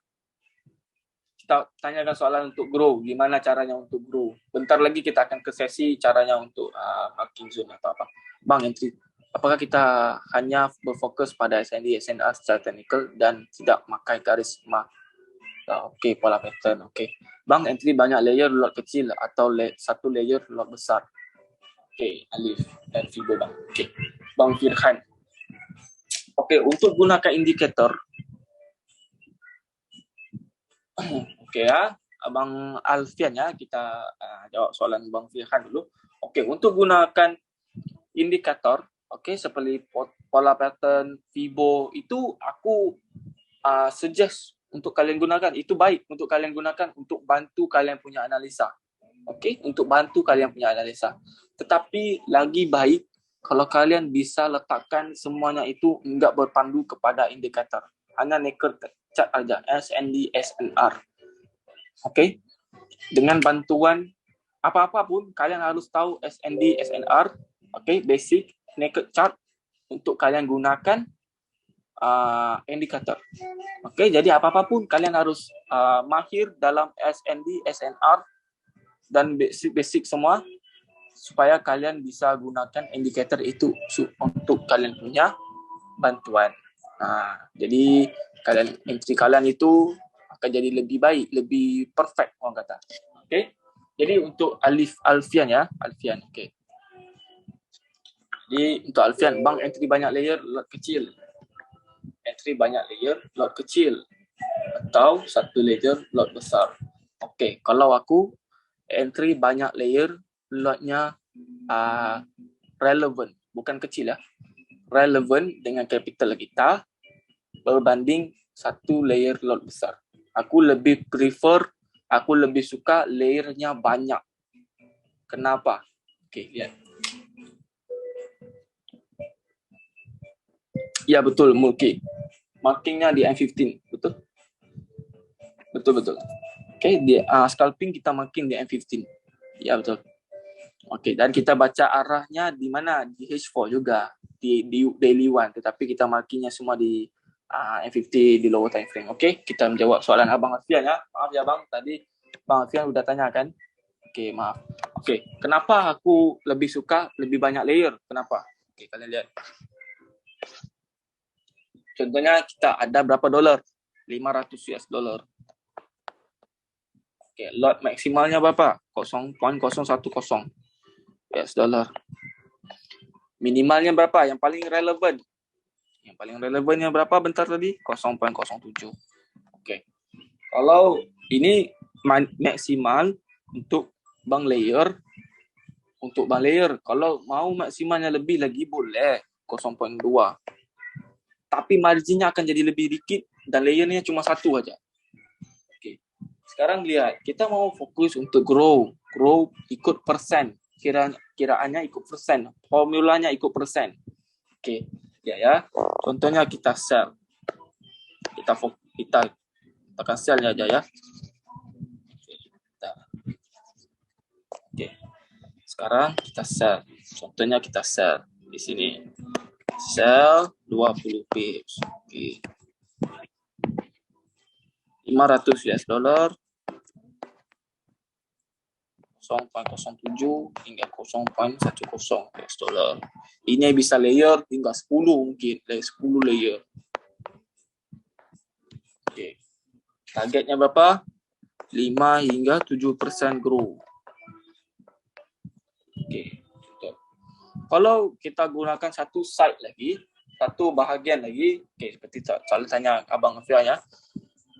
Kita tanyakan soalan untuk grow, gimana caranya untuk grow. Bentar lagi kita akan ke sesi caranya untuk marking zone atau apa. Bang, entry, apakah kita hanya berfokus pada SND, SNA secara technical dan tidak memakai garis emas? Oke, pola pattern, oke. Bang, entry banyak layer lot kecil atau satu layer lot besar? Oke, Alif dan Fibo Bang. Oke, Bang Firhan. Oke, untuk gunakan indikator, oke ya, Abang Alfian ya, kita jawab soalan Bang Firhan dulu. Oke, untuk gunakan indikator, oke, seperti pola pattern, Fibo, itu aku suggest untuk kalian gunakan. Itu baik untuk kalian gunakan untuk bantu kalian punya analisa. Okey, untuk bantu kalian punya analisa. Tetapi lagi baik kalau kalian bisa letakkan semuanya itu enggak berpandu kepada indikator. Hanya naked chart aja, SND, SNR. Okey? Dengan bantuan apa-apa pun kalian harus tahu SND, SNR, okey, basic naked chart untuk kalian gunakan indikator. Okey, jadi apa-apa pun kalian harus mahir dalam SND, SNR dan basic semua supaya kalian bisa gunakan indikator itu untuk kalian punya bantuan. Jadi entry kalian itu akan jadi lebih baik, lebih perfect orang kata. Okey. Jadi untuk Alfian ya, Alfian. Okey. Jadi untuk Alfian, bang entry banyak layer, lot kecil. Entry banyak layer, lot kecil. Atau satu layer, lot besar. Okey, kalau aku entry banyak layer, lotnya relevant, bukan kecil ya. Relevant dengan capital kita berbanding satu layer lot besar. Aku lebih suka layernya banyak. Kenapa? Okey, lihat. Ya betul, Mulki. Markingnya di M15, betul? Betul. Okey, di scalping kita marking di M15. Ya betul. Okey, dan kita baca arahnya di mana? Di H4 juga, di daily one, tetapi kita markingnya semua di M50 di lower time frame. Okey, kita menjawab soalan Abang Alfian ya. Maaf ya Bang, tadi Bang Alfian sudah tanya kan? Okey, maaf. Okey, kenapa aku lebih suka lebih banyak layer? Kenapa? Okey, kalian lihat. Contohnya kita ada berapa dolar? 500 US dollar. Okey, lot maksimalnya berapa? 0.010 US dollar. Minimalnya berapa? Yang paling relevan. Yang paling relevannya berapa bentar tadi? 0.07. Okey. Kalau ini maksimal untuk bank layer, kalau mau maksimalnya lebih lagi boleh 0.2. Tapi marginnya akan jadi lebih dikit dan layernya cuma satu aja. Okey. Sekarang lihat, kita mau fokus untuk grow ikut persen. Kiraannya ikut persen, formulanya ikut persen. Okey. Ya. Contohnya kita sell. Kita tekan sell aja ya. Okey. Sekarang kita sell. Contohnya kita sell di sini. Sell 20 pips. Okey. 500 US dollar 0.07 hingga 0.10 US dollar. Ini bisa layer hingga 10 mungkin, 10 layer. Okey. Targetnya berapa? 5 hingga 7% grow. Okey. Kalau kita gunakan satu side lagi, satu bahagian lagi, seperti saya tanya Abang Afia ya.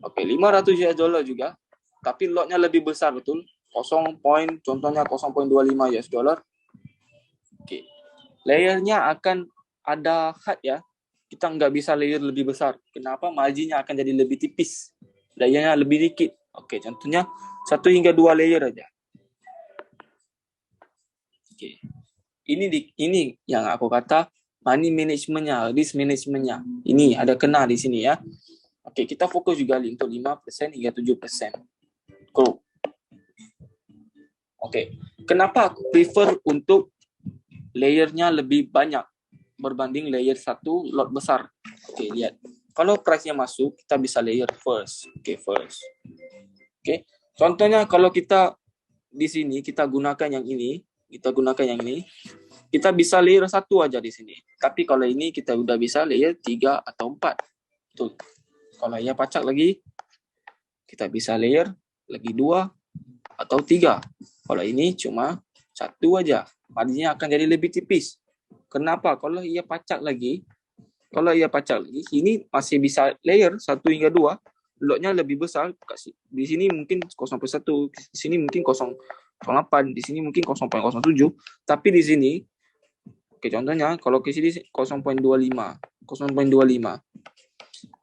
Okey, 500 US dollar juga, tapi lotnya lebih besar betul. Contohnya 0.25 US dollar. Okey. Layernya akan ada had ya. Kita nggak bisa layer lebih besar. Kenapa? Marginnya akan jadi lebih tipis. Layernya lebih dikit. Okey, contohnya 1 hingga 2 layer aja. Okey. Ini yang aku kata money managementnya, risk managementnya. Ini ada kena di sini ya. Okey, kita fokus juga untuk 5% hingga 7%. Grow. Okey. Kenapa aku prefer untuk layernya lebih banyak berbanding layer satu lot besar? Okey, lihat. Kalau price-nya masuk, kita bisa layer first. Okey, first. Okey. Contohnya kalau kita di sini kita gunakan yang ini, kita bisa layer 1 aja di sini. Tapi kalau ini kita udah bisa layer 3 atau 4. Betul. Kalau ia pacak lagi, kita bisa layer lagi 2 atau 3. Kalau ini cuma 1 aja. Marginnya akan jadi lebih tipis. Kenapa? Kalau ia pacak lagi, ini masih bisa layer 1 hingga 2. Lotnya lebih besar. Di sini mungkin 0.1, di sini mungkin 0.08, di sini mungkin 0.07. Tapi di sini, contohnya kalau ke sini 0.25.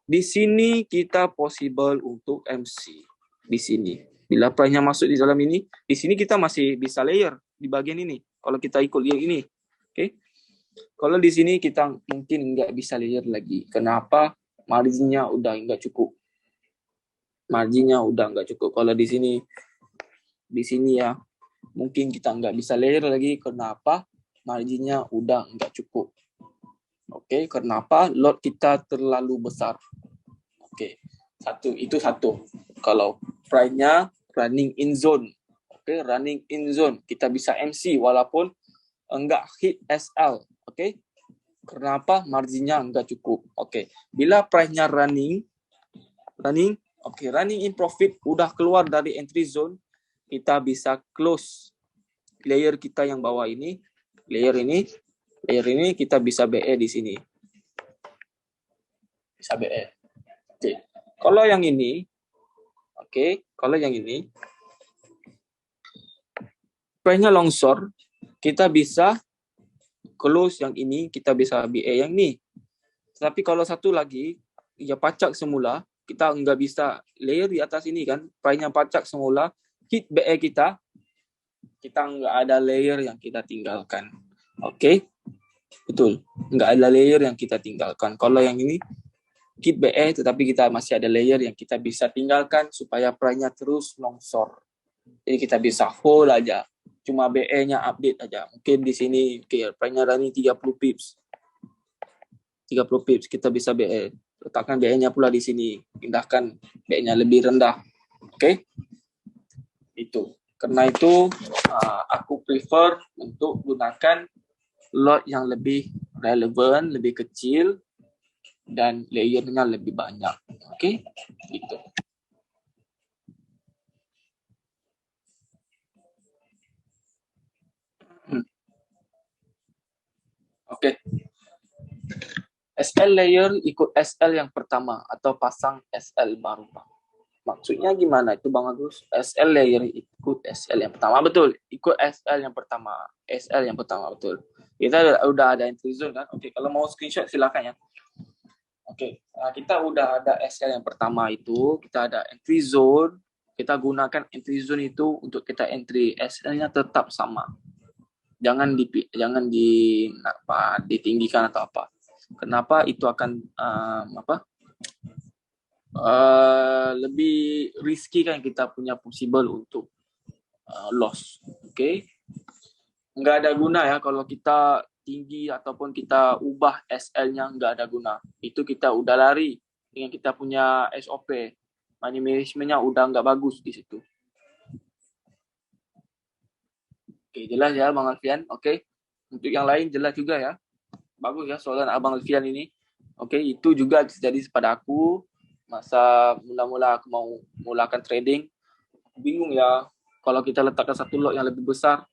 Di sini kita possible untuk MC. Di sini. Bila price-nya masuk di dalam ini, di sini kita masih bisa layer di bagian ini. Kalau kita ikut yang ini, oke? Kalau di sini kita mungkin nggak bisa layer lagi. Kenapa? Marginnya udah nggak cukup. Marginnya udah nggak cukup. Kalau di sini ya, mungkin kita nggak bisa layer lagi. Kenapa? Marginnya udah nggak cukup. Oke, kenapa? Lot kita terlalu besar. Oke, itu satu. Kalau price-nya running in zone. Oke, running in zone. Kita bisa MC walaupun enggak hit SL. Oke. Kenapa? Marginnya enggak cukup. Oke. Bila price-nya running in profit udah keluar dari entry zone, kita bisa close layer kita yang bawah ini. Layer ini kita bisa BE di sini. Bisa BE. Oke. Kalau yang ini, price-nya longsor, kita bisa close yang ini, kita bisa BE yang ini. Tapi kalau satu lagi, ya pacak semula, kita nggak bisa layer di atas ini kan, price-nya pacak semula, hit BE kita nggak ada layer yang kita tinggalkan. Oke? Betul. Nggak ada layer yang kita tinggalkan. Kalau yang ini, hit BE, tetapi kita masih ada layer yang kita bisa tinggalkan supaya price-nya terus longsor. Jadi kita bisa hold aja. Cuma BE-nya update aja. Mungkin di sini price-nya running 30 pips. 30 pips kita bisa BE. Letakkan BE-nya pula di sini. Pindahkan BE-nya lebih rendah. Oke? Itu. Karena itu aku prefer untuk gunakan lot yang lebih relevan, lebih kecil, dan layernya lebih banyak. Oke? Gitu. Oke. SL layer ikut SL yang pertama atau pasang SL baru. Maksudnya gimana itu Bang Agus? SL layer ikut SL yang pertama, betul. Ikut SL yang pertama. SL yang pertama, betul. Kita udah ada entry zone kan? Oke, kalau mau screenshot silakan ya. Oke, kita udah ada SL yang pertama itu, kita ada entry zone. Kita gunakan entry zone itu untuk kita entry. SL-nya tetap sama. Jangan ditinggikan atau apa. Kenapa? Itu akan lebih risky kan, kita punya possible untuk loss. Oke. Nggak ada guna ya kalau kita tinggi ataupun kita ubah SL-nya, nggak ada guna. Itu kita udah lari dengan kita punya SOP. Money management-nya udah nggak bagus di situ. Oke, jelas ya Bang Alfian. Oke. Untuk yang lain jelas juga ya. Bagus ya soalan Abang Alfian ini. Oke, itu juga terjadi pada aku. Masa mula-mula aku mau mulakan trading, bingung ya. Kalau kita letakkan satu lot yang lebih besar,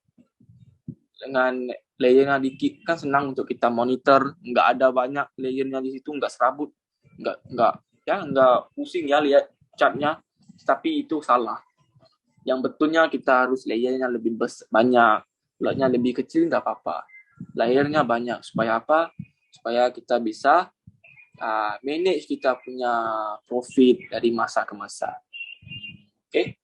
dengan layernya dikit, kan senang untuk kita monitor. Nggak ada banyak layernya di situ, nggak serabut. Nggak pusing ya lihat chartnya. Tapi itu salah. Yang betulnya kita harus layernya lebih banyak. Lotnya lebih kecil nggak apa-apa. Layernya banyak. Supaya apa? Supaya kita bisa manage kita punya profit dari masa ke masa. Oke?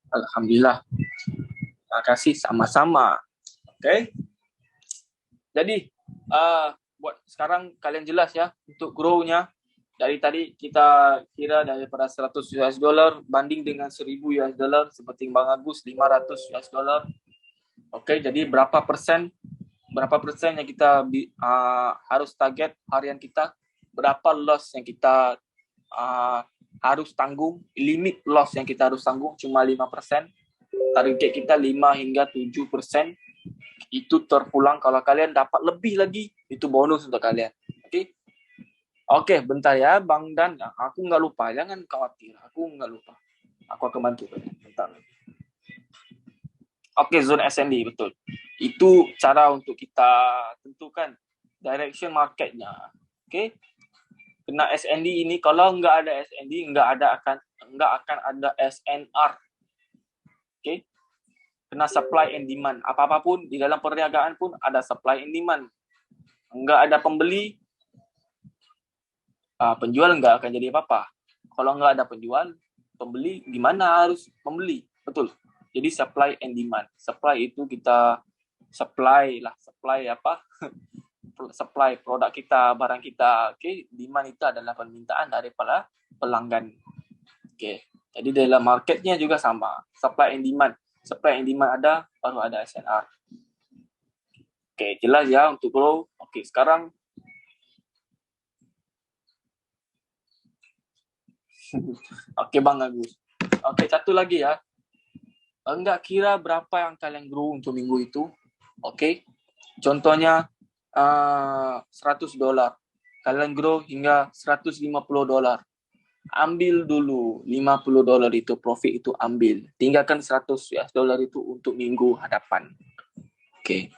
Alhamdulillah. Terima kasih sama-sama. Oke? Jadi, buat sekarang kalian jelas ya untuk grow-nya. Dari tadi kita kira daripada 100 US dollar banding dengan 1000 US dollar seperti Bang Agus 500 US dollar. Oke, jadi berapa persen yang kita harus target harian kita, berapa loss yang kita harus tanggung, limit loss yang kita harus tanggung cuma 5%, target kita 5 hingga 7%, itu terpulang. Kalau kalian dapat lebih lagi, itu bonus untuk kalian. Oke, bentar ya Bang Dan, aku nggak lupa, jangan khawatir, aku nggak lupa, aku akan bantu. Bentar. Oke, zone SND, betul. Itu cara untuk kita tentukan direction marketnya. Oke. Kena SND ini, kalau nggak ada SND, nggak akan ada SNR. Oke. Kena supply and demand. Apa-apapun di dalam perniagaan pun ada supply and demand. Nggak ada pembeli, penjual nggak akan jadi apa-apa. Kalau nggak ada penjual, pembeli gimana harus membeli, betul. Jadi supply and demand. Supply itu kita supply apa? Supply produk kita, barang kita. Oke, demand itu adalah permintaan daripada pelanggan. Oke, jadi dalam marketnya juga sama. Supply and demand. Supply and demand ada, baru ada SNR. Oke, jelas ya untuk grow. Oke, sekarang oke Bang Agus. Oke, satu lagi ya. Enggak kira berapa yang kalian grow untuk minggu itu. Oke. Contohnya $100. Kalian grow hingga $150. Ambil dulu $50 itu profit itu ambil. Tinggalkan $100 itu untuk minggu hadapan. Oke.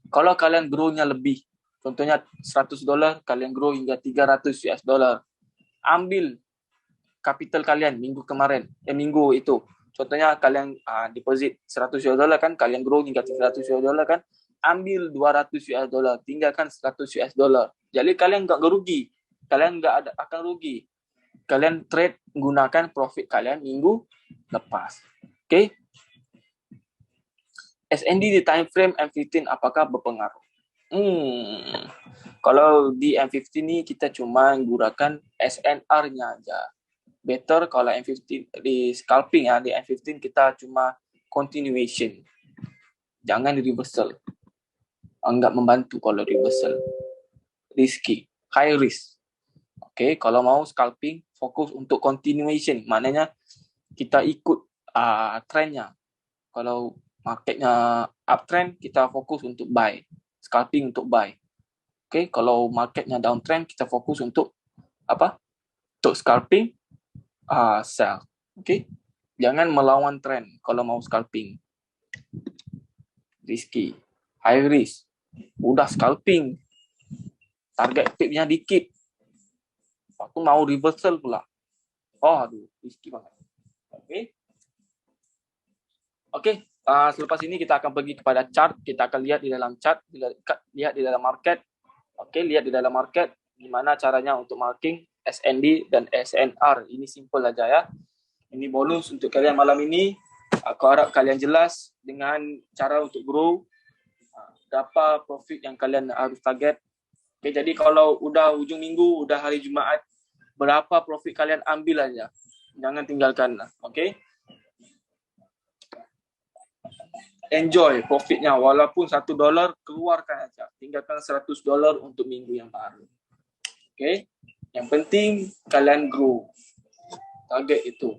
Kalau kalian grow-nya lebih, contohnya $100, kalian grow hingga $300. Ambil capital kalian minggu kemarin, minggu itu. Contohnya kalian deposit $100 kan, kalian grow hingga $300 kan, ambil $200, tinggalkan $100. Jadi kalian nggak rugi, kalian nggak akan rugi. Kalian trade gunakan profit kalian minggu lepas. Oke? SND di time frame M15 apakah berpengaruh? Kalau di M15 ini kita cuma gunakan SNR-nya aja. Better kalau M15 di scalping ya, di M15 kita cuma continuation. Jangan reversal. Enggak membantu kalau reversal. Risky, high risk. Oke, kalau mau scalping fokus untuk continuation. Maknanya kita ikut trendnya. Kalau marketnya uptrend, kita fokus untuk buy. Scalping untuk buy. Oke, kalau marketnya downtrend, kita fokus untuk apa? Untuk scalping, sell. Oke, jangan melawan trend kalau mau scalping. Risky, high risk. Udah scalping, target pip-nya dikit. Waktu mau reversal pula. Aduh, risky banget. Oke. Selepas ini kita akan pergi kepada chart. Kita akan lihat di dalam chart, lihat di dalam market. Oke, lihat di dalam market gimana caranya untuk marking SND dan SNR. Ini simple aja ya. Ini bonus untuk kalian malam ini. Aku harap kalian jelas dengan cara untuk grow. Berapa profit yang kalian harus target. Oke, jadi kalau udah ujung minggu, udah hari Jumaat, berapa profit kalian ambil aja. Jangan tinggalkan. Oke. Enjoy profitnya, walaupun $1 keluarkan aja, tinggalkan $100 untuk minggu yang baru. Oke, yang penting kalian grow, target itu.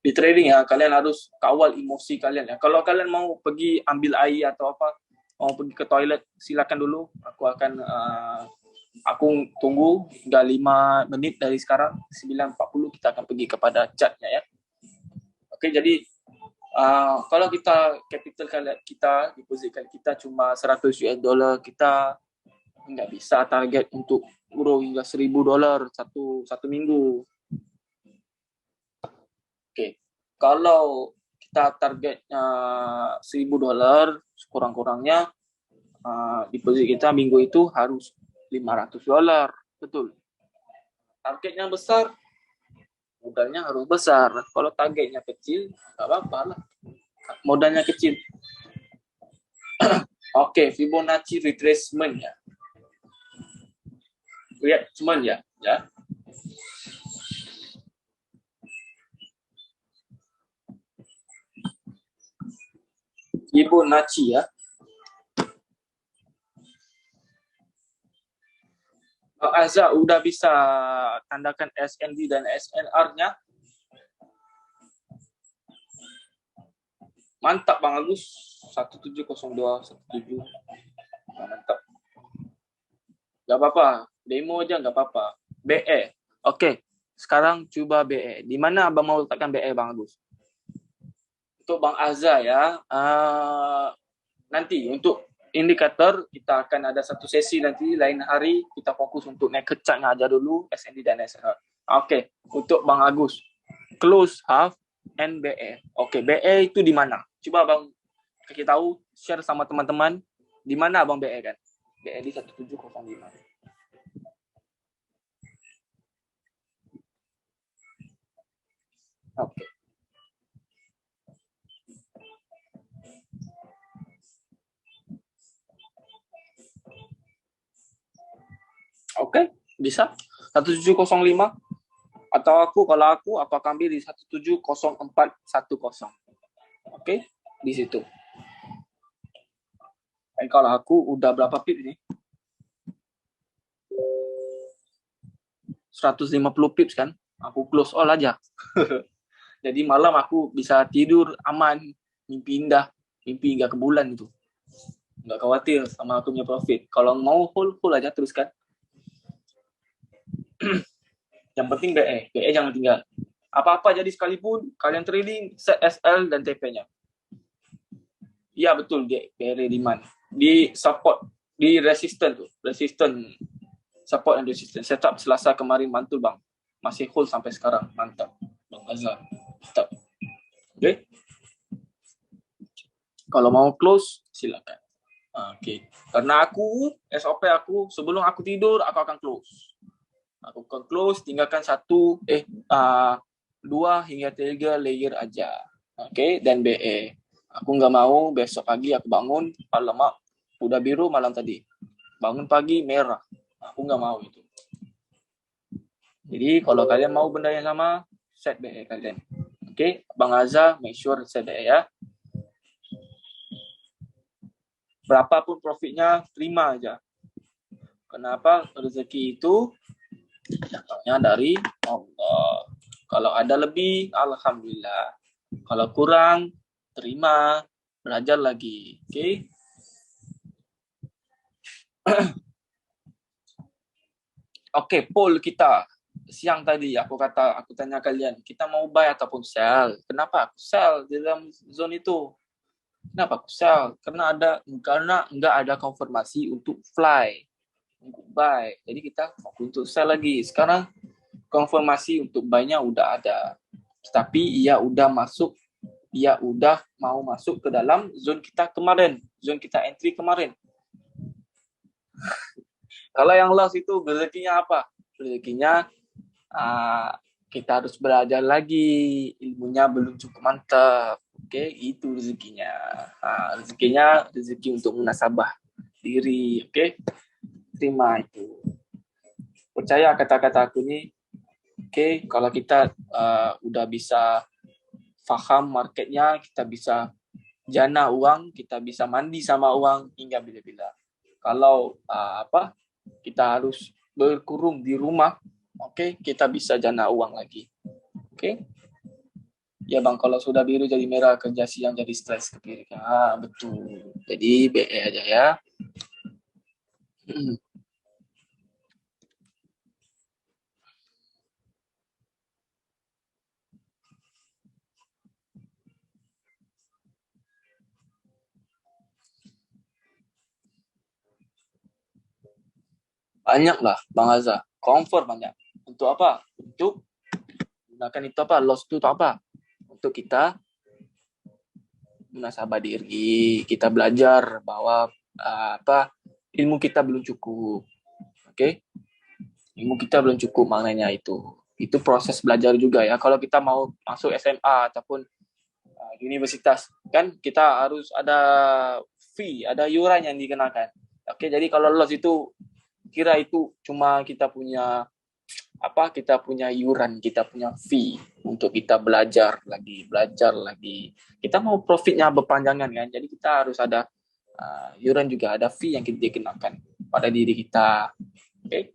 Di trading ya, kalian harus kawal emosi kalian ya. Kalau kalian mau pergi ambil air atau apa, mau pergi ke toilet, silakan dulu. Aku tunggu hingga 5 menit dari sekarang. 9.40 kita akan pergi kepada chartnya ya. Oke, jadi kalau kita capital kita, deposit kita cuma $100, kita nggak bisa target untuk grow hingga $1,000 satu minggu. Oke, kalau kita targetnya $1,000, kurang-kurangnya deposit kita minggu itu harus $500. Betul. Targetnya besar, modalnya harus besar. Kalau targetnya kecil, nggak apa-apa lah. Modalnya kecil. Oke, Fibonacci retracement ya. Retracement ya. Fibonacci ya. Bang Azza udah bisa tandakan SND dan SNR-nya. Mantap Bang Agus. 170217. Mantap. Gak apa-apa. Demo aja gak apa-apa. BE. Oke. Sekarang coba BE. Di mana Abang mau letakkan BE Bang Agus? Untuk Bang Azza ya. Nanti untuk indikator kita akan ada satu sesi nanti lain hari, kita fokus untuk naked chart-nya aja dulu, SND dan SNR. Oke, untuk Bang Agus, close half and BE. Oke, BE itu di mana? Coba Bang kasih tahu, share sama teman-teman. Di mana Abang BE kan? BE di 1705. Oke. Oke, bisa. 1705. Atau kalau aku akan ambil di 170410. Oke, di situ. Kalau aku udah berapa pip ini? 150 pips kan? Aku close all aja. Jadi malam aku bisa tidur aman, mimpi indah, mimpi hingga ke bulan itu. Nggak khawatir sama aku punya profit. Kalau mau full aja teruskan. Yang penting BE jangan tinggal. Apa-apa jadi sekalipun kalian trading set SL dan TP-nya. Iya betul, BE demand. Di support, di resistance tuh, resistance support and resistance. Setup Selasa kemarin mantul bang, masih hold sampai sekarang, mantap Bang Azhar. Mantap. Oke. Kalau mau close silakan. Oke. Karena aku SOP aku sebelum aku tidur aku akan close. Aku akan close, tinggalkan 2 hingga 3 layer aja. Oke, dan BE. Aku nggak mau besok pagi aku bangun alamak udah biru malam tadi. Bangun pagi merah. Aku nggak mau itu. Jadi kalau kalian mau benda yang sama, set BE kalian. Oke, Bang Azza, make sure set BE ya. Berapapun profitnya, terima aja. Kenapa? Rezeki itu datangnya dari Allah. Kalau ada lebih, alhamdulillah. Kalau kurang, terima, belajar lagi. Oke? Oke, poll kita siang tadi aku tanya kalian, kita mau buy ataupun sell? Kenapa aku sell di dalam zone itu? Kenapa aku sell? Karena nggak ada konfirmasi untuk fly, untuk buy. Jadi kita mau untuk sell lagi. Sekarang konfirmasi untuk buy-nya udah ada. Tapi ia udah mau masuk ke dalam zone kita kemarin, zone kita entry kemarin. Kalau yang loss itu rezekinya apa? Rezekinya kita harus belajar lagi, ilmunya belum cukup mantap. Oke, itu rezekinya. Rezekinya rezeki untuk munasabah diri. Oke, terima itu. Percaya kata-kata aku ini. Oke, kalau kita udah bisa paham marketnya, kita bisa jana uang, kita bisa mandi sama uang hingga bila-bila. Kalau kita harus berkurung di rumah, oke, kita bisa jana uang lagi. Oke. Ya bang, kalau sudah biru jadi merah, kerja siang jadi stres ke kiri. Betul. Jadi BE aja ya. Banyak lah Bang Azza. Comfort banyak. Untuk apa? Untuk gunakan itu apa? Loss itu apa? Untuk kita munasabah diri, kita belajar bahwa ilmu kita belum cukup. Oke? Ilmu kita belum cukup maknanya itu. Itu proses belajar juga ya. Kalau kita mau masuk SMA ataupun universitas, kan kita harus ada fee, ada iuran yang dikenakan. Oke, jadi kalau loss itu kira itu cuma kita punya iuran, kita punya fee untuk kita belajar lagi. Kita mau profitnya berpanjangan kan, jadi kita harus ada iuran juga, ada fee yang kita dikenakan pada diri kita. Oke.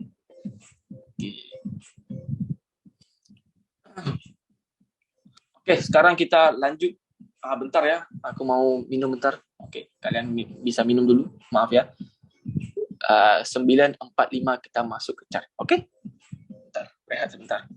Oke, sekarang kita lanjut. Bentar ya, aku mau minum bentar. Oke, kalian bisa minum dulu. Maaf ya. 9:45 kita masuk ke chart. Oke? Bentar, rehat sebentar.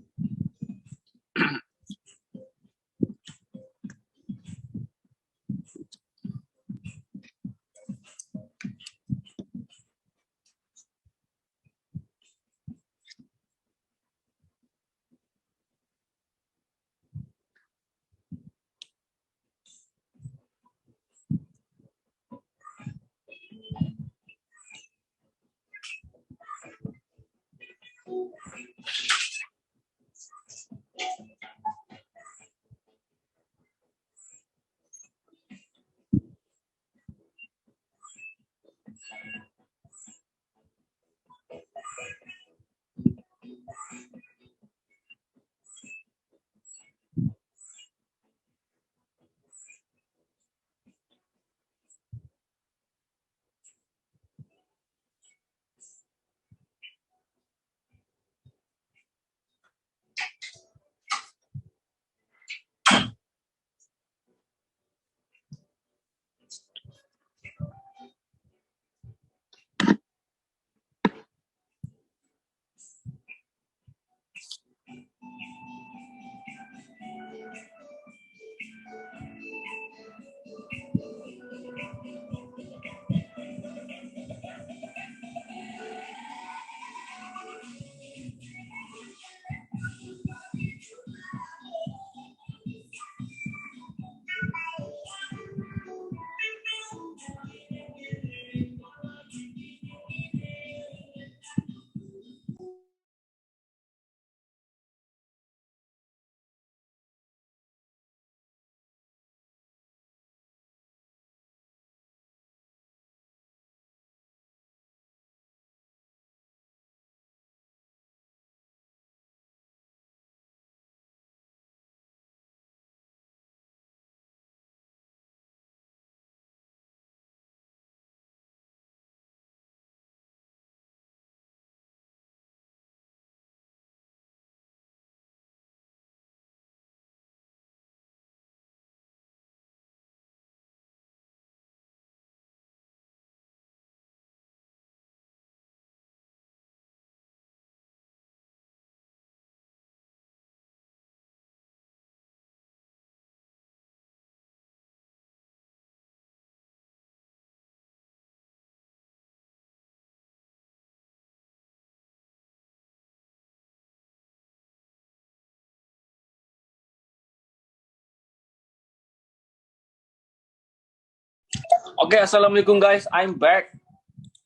Oke, assalamualaikum guys, I'm back.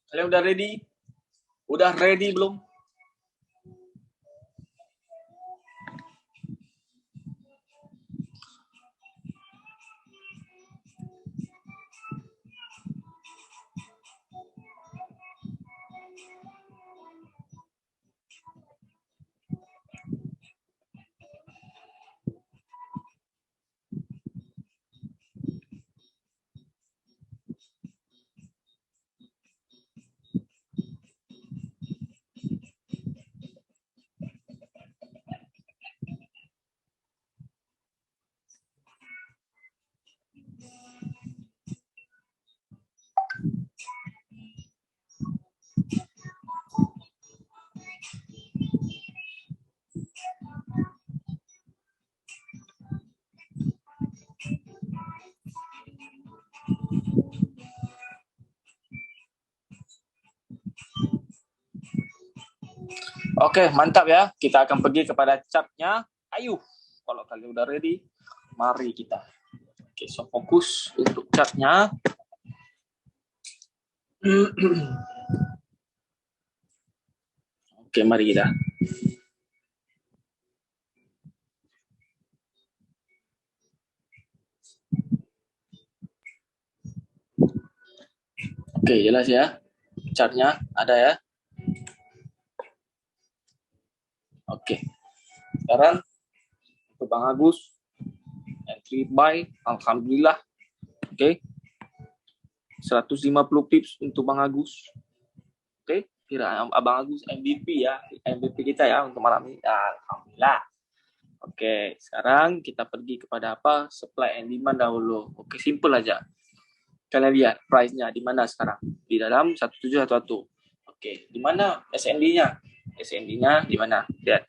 Kalian udah ready? Udah ready belum? Oke, mantap ya. Kita akan pergi kepada chartnya. Ayo, kalau kalian udah ready, mari kita. Oke, so fokus untuk chartnya. Oke, mari kita. Oke, jelas ya. Chartnya ada ya. Oke. Sekarang untuk Bang Agus, entry buy, alhamdulillah. Oke. 150 pips untuk Bang Agus. Oke, kira Abang Agus MVP ya. MVP kita ya untuk malam ini. Alhamdulillah. Oke, sekarang kita pergi kepada apa? Supply and demand dahulu. Oke, simple aja. Kalian lihat price-nya di mana sekarang? Di dalam 1711. Oke, di mana SND-nya? SND-nya di mana? Lihat.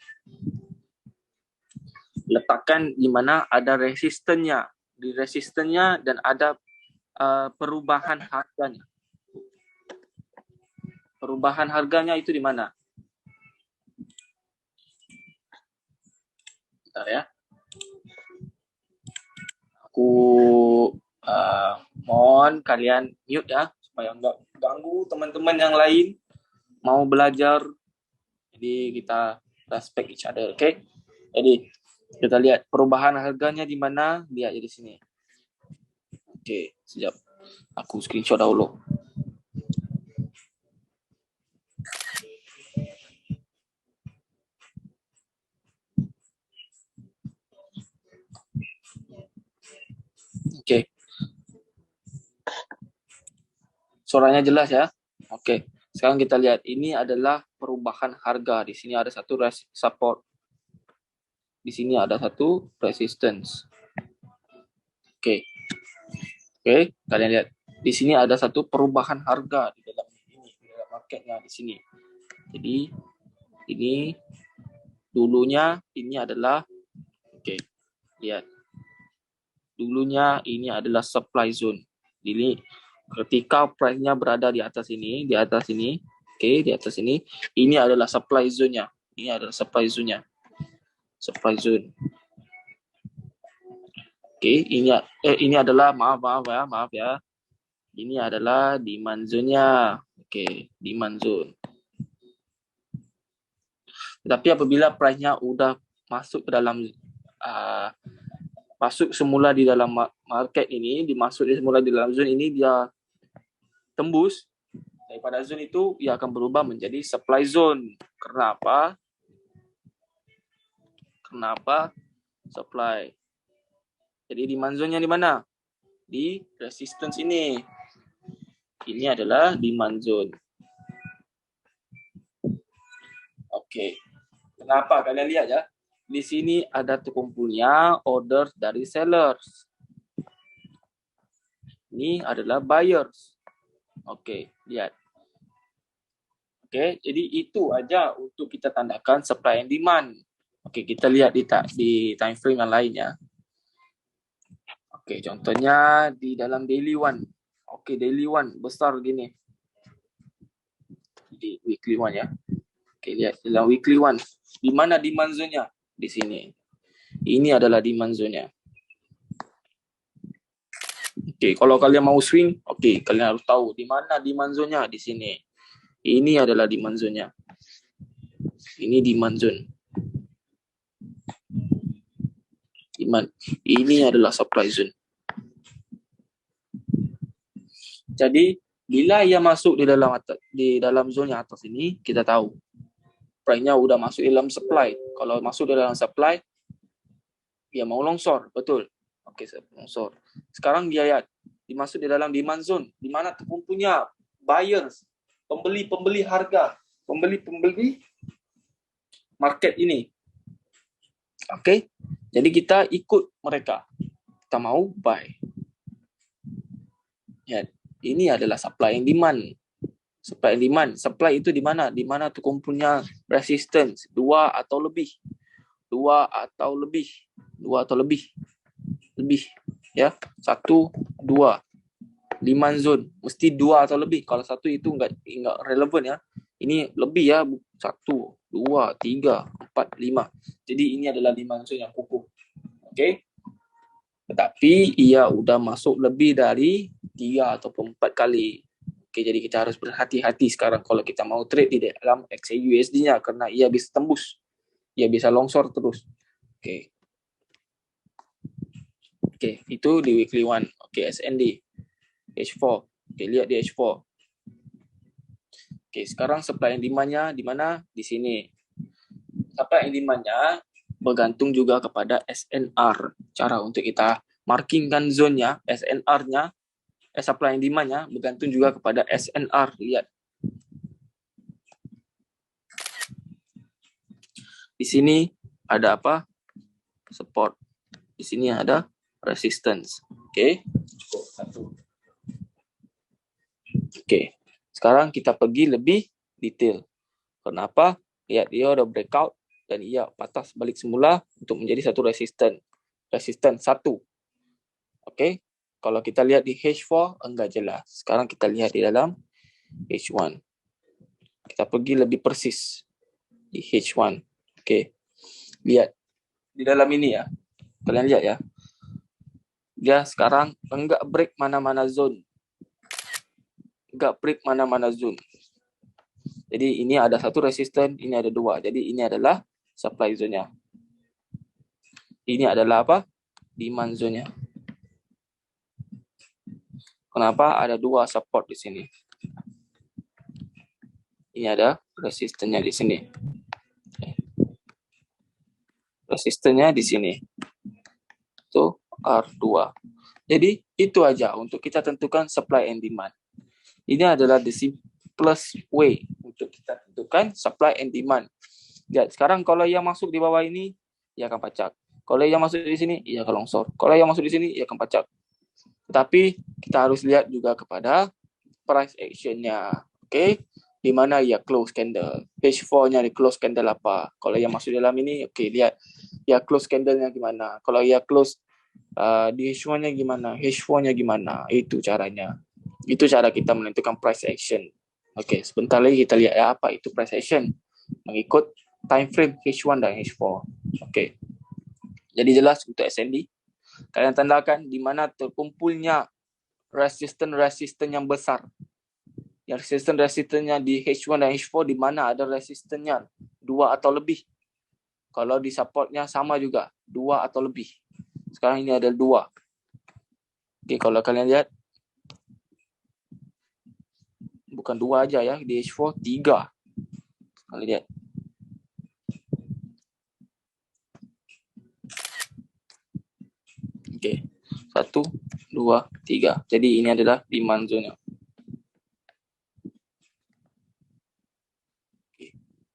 Letakkan di mana ada resistennya. Di resistennya dan ada perubahan harganya. Perubahan harganya itu di mana? Bentar ya. Aku mohon kalian mute ya supaya nggak ganggu teman-teman yang lain mau belajar. Jadi kita respect each other, oke? Okay? Jadi kita lihat perubahan harganya di mana, lihat di sini. Oke, sekejap. Aku screenshot dahulu. Oke. Suaranya jelas ya? Oke. Sekarang kita lihat ini adalah perubahan harga. Di sini ada satu support. Di sini ada satu resistance. Oke. Oke, kalian lihat. Di sini ada satu perubahan harga di dalam ini, di dalam marketnya di sini. Jadi ini dulunya ini adalah oke. Lihat. Dulunya ini adalah supply zone. Jadi ketika price-nya berada di atas ini, oke, di atas ini adalah supply zone-nya. Ini adalah supply zone-nya. Supply zone. Oke, ini adalah maaf ya. Ini adalah demand zone-nya. Oke, demand zone. Tapi apabila price-nya udah masuk ke dalam masuk semula di dalam market ini, semula di dalam zone ini, dia tembus daripada zone itu, ia akan berubah menjadi supply zone. Kenapa? Kenapa supply? Jadi demand zone-nya di mana? Di resistance ini. Ini adalah demand zone. Oke. Kenapa? Kalian lihat ya. Di sini ada terkumpulnya order dari sellers. Ini adalah buyers. Oke, lihat. Oke, jadi itu aja untuk kita tandakan supply and demand. Oke, kita lihat di time frame yang lainnya. Oke, contohnya di dalam daily one. Oke, daily one besar gini. Di weekly one ya. Oke, lihat dalam weekly one. Di mana demand zone-nya? Di sini. Ini adalah demand zone-nya. Oke, kalau kalian mau swing, oke, kalian harus tahu di mana demand zone-nya di sini. Ini adalah demand zone-nya. Ini demand zone. Demand. Ini adalah supply zone. Jadi bila ia masuk di dalam zone yang atas ini, kita tahu price-nya udah masuk dalam supply. Kalau masuk dalam supply, dia mau longsor, betul. Oke, longsor. Sekarang dia dimasuk di dalam demand zone, di mana terkumpulnya buyers, pembeli harga, pembeli market ini. Oke, jadi kita ikut mereka. Kita mau buy. Ya, ini adalah supply and demand. Supply and demand. Supply itu di mana? Di mana terkumpulnya resistance 2 atau lebih. 2 atau lebih. 2 atau lebih. Lebih. Ya, 1, 2. Demand zone. Mesti 2 atau lebih. Kalau 1 itu enggak relevan ya. Ini lebih ya. 1, 2, 3, 4, 5. Jadi ini adalah demand zone yang kukuh. Oke. Tetapi ia udah masuk lebih dari 3 ataupun 4 kali. Oke, jadi kita harus berhati-hati sekarang kalau kita mau trade di dalam XAUSD-nya karena ia bisa tembus. Ia bisa longsor terus. Oke. Oke, itu di weekly 1. Oke, SND. H4. Oke, lihat di H4. Oke, sekarang supply and demand-nya di mana? Di sini. Supply and demand-nya bergantung juga kepada SNR. Cara untuk kita markingkan zone-nya, SNR-nya, supply and demand-nya bergantung juga kepada SNR. Lihat. Di sini ada apa? Support. Di sini ada resistance. Oke. Cukup satu. Oke. Sekarang kita pergi lebih detail. Kenapa? Lihat, dia udah breakout dan ia patah balik semula untuk menjadi satu resisten. Resisten 1. Oke. Kalau kita lihat di H4 enggak jelas. Sekarang kita lihat di dalam H1. Kita pergi lebih persis di H1. Oke. Lihat di dalam ini ya. Kalian lihat ya. Dia sekarang enggak break mana-mana zone. Enggak break mana-mana zone. Jadi ini ada satu resisten, ini ada 2. Jadi ini adalah supply zone-nya. Ini adalah apa? Demand zone-nya. Kenapa ada 2 support di sini? Ini ada resistennya di sini. Resistennya di sini. Itu R2. Jadi itu aja untuk kita tentukan supply and demand. Ini adalah the simplest way untuk kita tentukan supply and demand. Lihat, sekarang kalau ia masuk di bawah ini, ia akan pacak. Kalau ia masuk di sini, ia akan longsor. Kalau ia masuk di sini, ia akan pacak. Tetapi kita harus lihat juga kepada price action-nya. Oke, di mana ia close candle. H4-nya di close candle apa? Kalau ia masuk dalam ini, oke, lihat ia close candle-nya gimana. Kalau ia close di H1-nya gimana, H4-nya gimana. Itu caranya. Itu cara kita menentukan price action. Oke, sebentar lagi kita lihat ya apa itu price action. Mengikut time frame H1 dan H4. Oke. Jadi jelas untuk SND. Kalian tandakan di mana terkumpulnya resisten yang besar. Yang resisten-resistennya di H1 dan H4 di mana ada resistennya 2 atau lebih. Kalau di supportnya sama juga 2 atau lebih. Sekarang ini ada 2. Oke, kalau kalian lihat bukan 2 aja ya, di H4 3. Kalian lihat. Oke. 1, 2, 3. Jadi ini adalah demand zone-nya.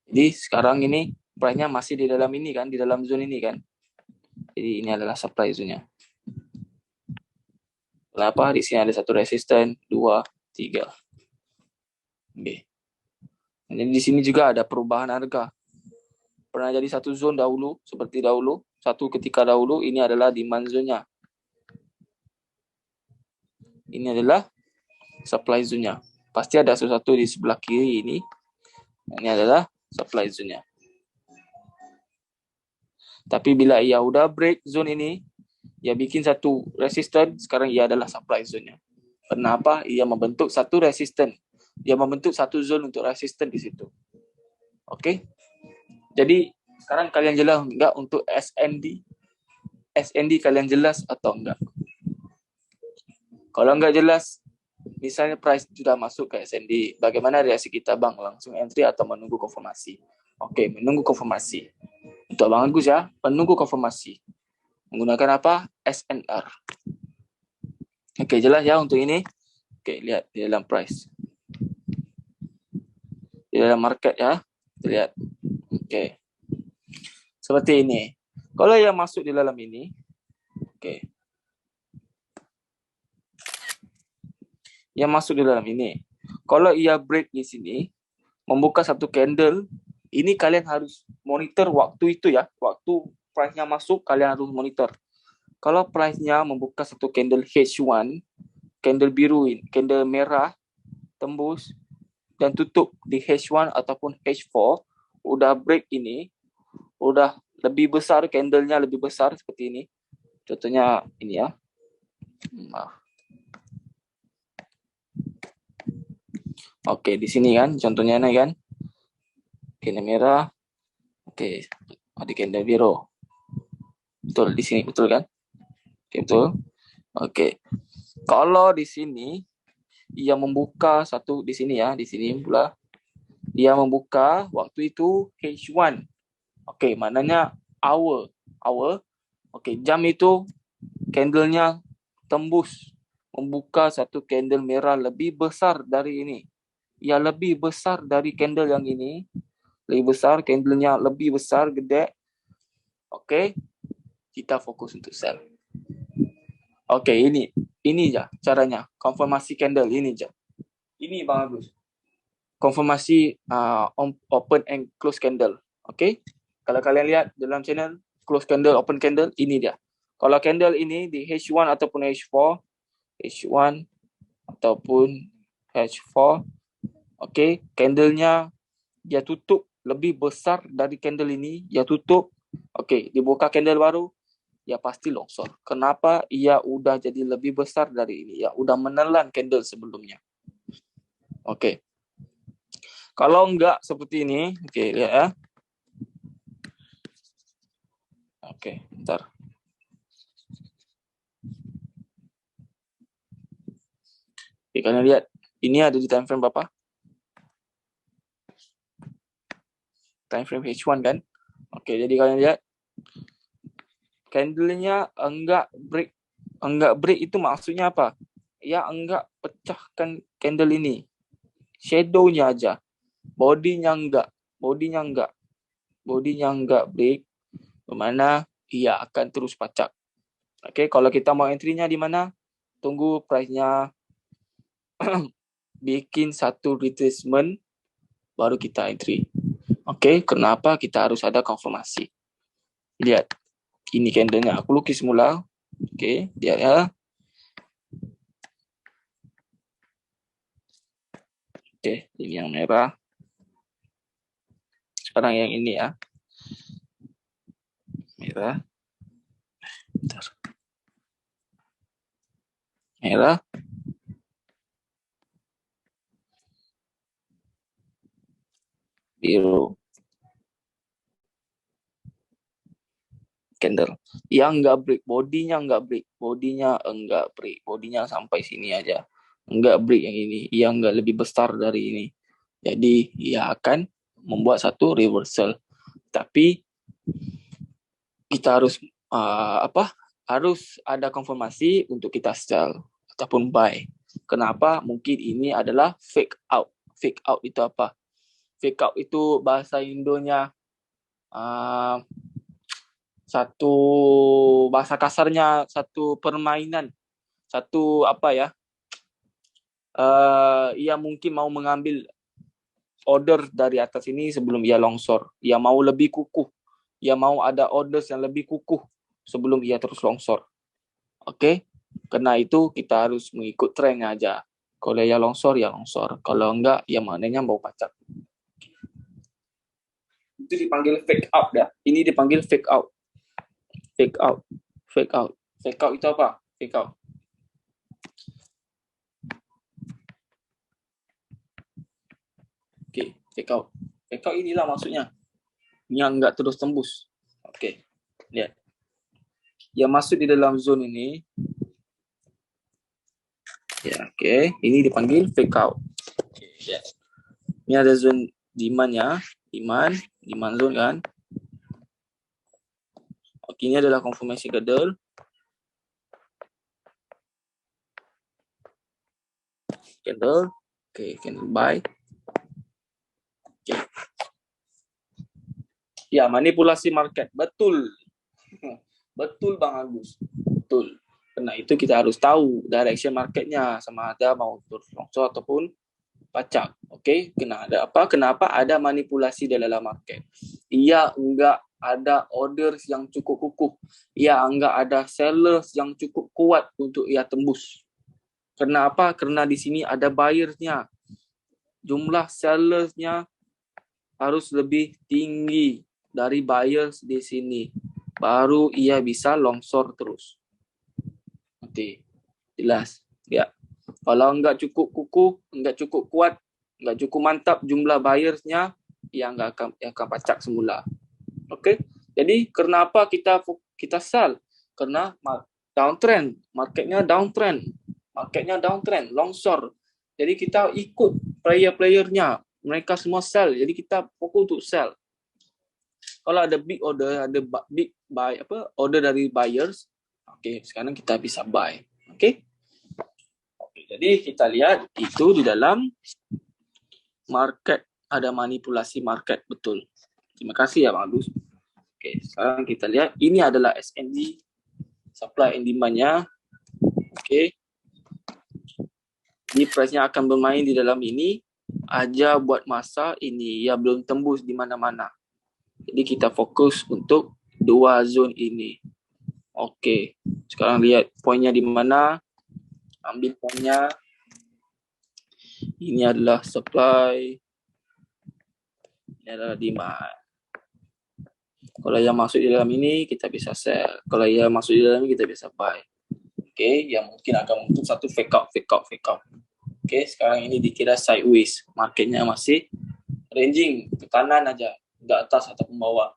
Jadi sekarang ini price-nya masih di dalam ini kan, di dalam zone ini kan. Jadi ini adalah supply zone-nya. Kenapa? Di sini ada satu resisten, 2, 3. Oke. Jadi di sini juga ada perubahan harga. Pernah jadi satu zone dahulu, seperti dahulu. Satu ketika dahulu, ini adalah demand zone-nya. Ini adalah supply zone-nya. Pasti ada sesuatu di sebelah kiri ini. Ini adalah supply zone-nya. Tapi bila ia udah break zone ini, Ia bikin satu resisten, sekarang ia adalah supply zone-nya. Kenapa? Ia membentuk satu resisten. Dia membentuk satu zone untuk resisten di situ. Oke. Jadi sekarang kalian jelas enggak untuk SND? SND kalian jelas atau enggak? Kalau enggak jelas, misalnya price sudah masuk ke SND, bagaimana reaksi kita bang? Langsung entry atau menunggu konfirmasi? Oke, menunggu konfirmasi. Untuk Bang Agus ya, menunggu konfirmasi. Menggunakan apa? SNR. Oke, jelas ya untuk ini. Oke, lihat di dalam price. Di dalam market ya. Lihat. Oke. Seperti ini. Kalau yang masuk di dalam ini, oke. Yang masuk di dalam ini. Kalau ia break di sini, membuka satu candle, ini kalian harus monitor waktu itu ya. Waktu price-nya masuk, kalian harus monitor. Kalau price-nya membuka satu candle H1, candle biru, candle merah, tembus, dan tutup di H1 ataupun H4, udah break ini, udah lebih besar, candlenya lebih besar seperti ini. Contohnya ini ya. Maaf. Oke, di sini kan, contohnya ini kan. Candle merah. Oke, ada candle biru. Betul, di sini betul kan? Oke, betul. Oke. Kalau di sini ia membuka satu di sini ya, di sini pula. Dia membuka waktu itu H1. Oke, maknanya hour. Oke, jam itu candlenya tembus membuka satu candle merah lebih besar dari ini. Ya lebih besar dari candle yang ini. Lebih besar, candlenya lebih besar, gede. Oke, kita fokus untuk sell. Oke, ini aja caranya. Konfirmasi candle ini aja. Ini Bang Agus. Konfirmasi open and close candle. Oke. Kalau kalian lihat dalam channel close candle, open candle, ini dia. Kalau candle ini di H1 ataupun H4, H1 ataupun H4, oke, candlenya dia tutup lebih besar dari candle ini, dia tutup, oke, dibuka candle baru, ya pasti longsor. Kenapa? Ia udah jadi lebih besar dari ini, ya udah menelan candle sebelumnya. Oke. Kalau enggak seperti ini, oke, lihat ya. Oke, bentar. Oke, kalian lihat, ini ada di time frame berapa? Time frame H1 kan? Oke, jadi kalian lihat, candlenya enggak break. Enggak break itu maksudnya apa? Ya enggak pecahkan candle ini. Shadow-nya aja. Bodinya enggak break, bermakna ia akan terus pacak. Oke, kalau kita mau entry-nya di mana? Tunggu price-nya bikin satu retracement, baru kita entry. Oke, kenapa kita harus ada konfirmasi? Lihat, ini candle-nya. Aku lukis semula. Oke, lihat ya. Oke, ini yang merah. Sekarang yang ini ya. Merah. Bentar. Merah. Biru. Candle. Yang enggak break, bodinya enggak break. Bodinya sampai sini aja. Enggak break yang ini. Yang enggak lebih besar dari ini. Jadi, ia akan membuat satu reversal. Tapi kita harus harus ada konfirmasi untuk kita sell ataupun buy. Kenapa? Mungkin ini adalah fake out. Fake out itu apa? Fake out itu bahasa Indonya satu bahasa kasarnya satu permainan, satu apa ya? Ia mungkin mau mengambil order dari atas ini sebelum ia longsor. Ia mau lebih kukuh. Ia mau ada orders yang lebih kukuh sebelum ia terus longsor. Oke? Karena itu kita harus mengikut trennya aja. Kalau ia longsor, ya longsor. Kalau enggak, ya maknanya mau pacak. Itu dipanggil fake out ya. Ini dipanggil fake out. Fake out. Fake out. Fake out itu apa? Fake out. Okey, fake out. Fake out inilah maksudnya. Yang enggak terus tembus. Okey. Lihat. Yang masuk di dalam zone ini. Ya, okey. Ini dipanggil fake out. Okey, lihat. Ini ada zone demand-nya. Demand zone kan. Okey, ini adalah confirmation candle. Okey, candle buy. Okey. Ya, manipulasi market. Betul. Betul Bang Agus. Betul. Karena itu kita harus tahu direction marketnya sama ada mau terus longsor ataupun pacak. Okey, kenapa ada manipulasi dalam market? Ia enggak ada orders yang cukup kukuh. Ia enggak ada sellers yang cukup kuat untuk ia tembus. Kenapa? Karena di sini ada buyersnya. Jumlah sellersnya harus lebih tinggi dari buyers di sini. Baru ia bisa longsor terus. Okey, jelas. Ya. Kalau enggak cukup kukuh, enggak cukup kuat, enggak cukup mantap jumlah buyersnya, ia enggak akan pacak semula. Okey. Jadi kenapa kita sell? Karena downtrend, marketnya downtrend, longsor. Jadi kita ikut player-playernya, mereka semua sell. Jadi kita fokus untuk sell. Kalau ada big order, ada big buy order dari buyers, okey, sekarang kita bisa buy. Okey. Jadi kita lihat itu di dalam market ada manipulasi market, betul. Terima kasih ya Bang Agus. Okey, sekarang kita lihat ini adalah SND, supply and demand-nya. Okey. Di price-nya akan bermain di dalam ini aja buat masa ini ya belum tembus di mana-mana. Jadi kita fokus untuk dua zone ini. Okey. Sekarang lihat poinnya di mana. Ambil poinnya. Ini adalah supply. Ini adalah demand. Kalau yang masuk di dalam ini kita bisa sell. Kalau yang masuk di dalam ini kita bisa buy. Okey, yang mungkin akan untuk satu fake out. Okey, sekarang ini dikira sideways. Marketnya masih ranging ke kanan aja, enggak atas ataupun bawah.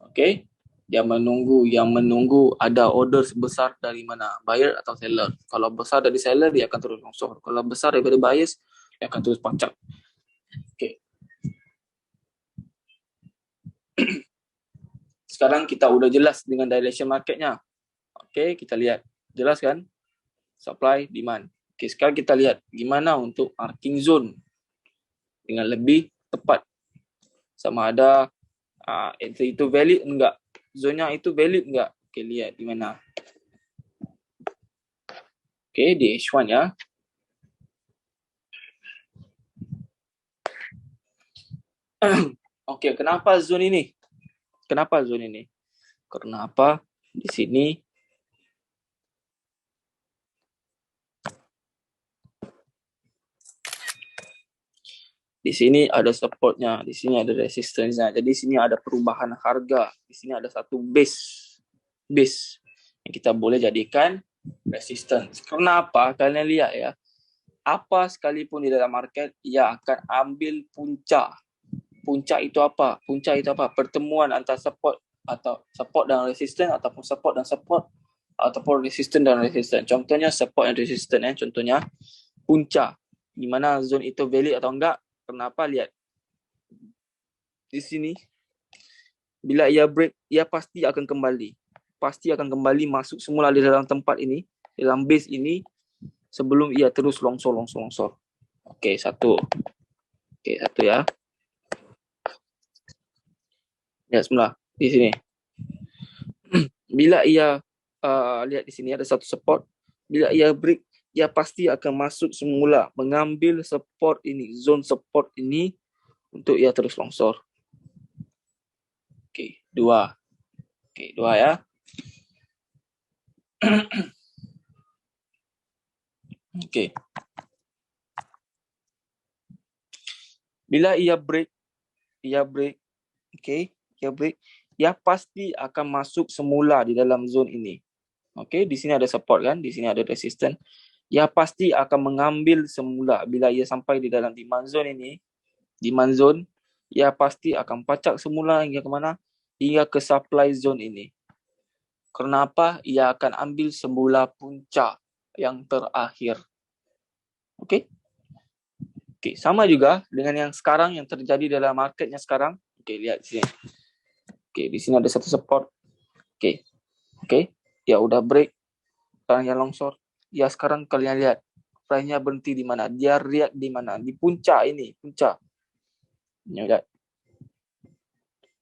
Okey. Yang menunggu ada order sebesar dari mana? Buyer atau seller. Kalau besar dari seller dia akan terus longsor. Kalau besar daripada buyers dia akan terus pacak. Okey. Sekarang kita udah jelas dengan direction marketnya. Okey, kita lihat. Jelas kan? Supply, demand. Okey, sekarang kita lihat gimana untuk marking zone dengan lebih tepat. Sama ada entry itu valid enggak? Zona itu valid enggak? Okey, lihat di mana. Okey, di H1 ya. Okey, kenapa zone ini? Kenapa di sini ada supportnya, di sini ada resistance-nya. Jadi di sini ada perubahan harga. Di sini ada satu base yang kita boleh jadikan resistance. Kenapa? Kalian lihat ya. Apa sekalipun di dalam market, ia akan ambil puncak. Puncak itu apa? Pertemuan antara support dan resistance ataupun support dan support ataupun resistance dan resistance. Contohnya support dan resistance contohnya puncak. Di mana zone itu valid atau enggak? Kenapa? Lihat. Di sini bila ia break, ia pasti akan kembali. Masuk semula di dalam tempat ini, dalam base ini sebelum ia terus longsor. Okey, satu ya. Lihat semula di sini. Bila ia lihat di sini ada satu support, bila ia break, ia pasti akan masuk semula mengambil support ini, zone support ini untuk ia terus longsor. Okey, dua ya. Okey. Bila ia break, okey, ia pasti akan masuk semula di dalam zone ini. Okey, di sini ada support kan, di sini ada resistance. Ia pasti akan mengambil semula bila ia sampai di dalam demand zone ini. Demand zone, ia pasti akan pacak semula hingga ke mana? Hingga ke supply zone ini. Kenapa? Ia akan ambil semula puncak yang terakhir. Okey? Okey, sama juga dengan yang sekarang yang terjadi dalam marketnya sekarang. Okey, lihat di sini. Okey, di sini ada satu support. Okey. Okey, dia udah break. Sekarang yang longsor. Ya sekarang kalian lihat price-nya berhenti di mana? Dia react di mana? Di puncak ini, puncak. Ini lihat.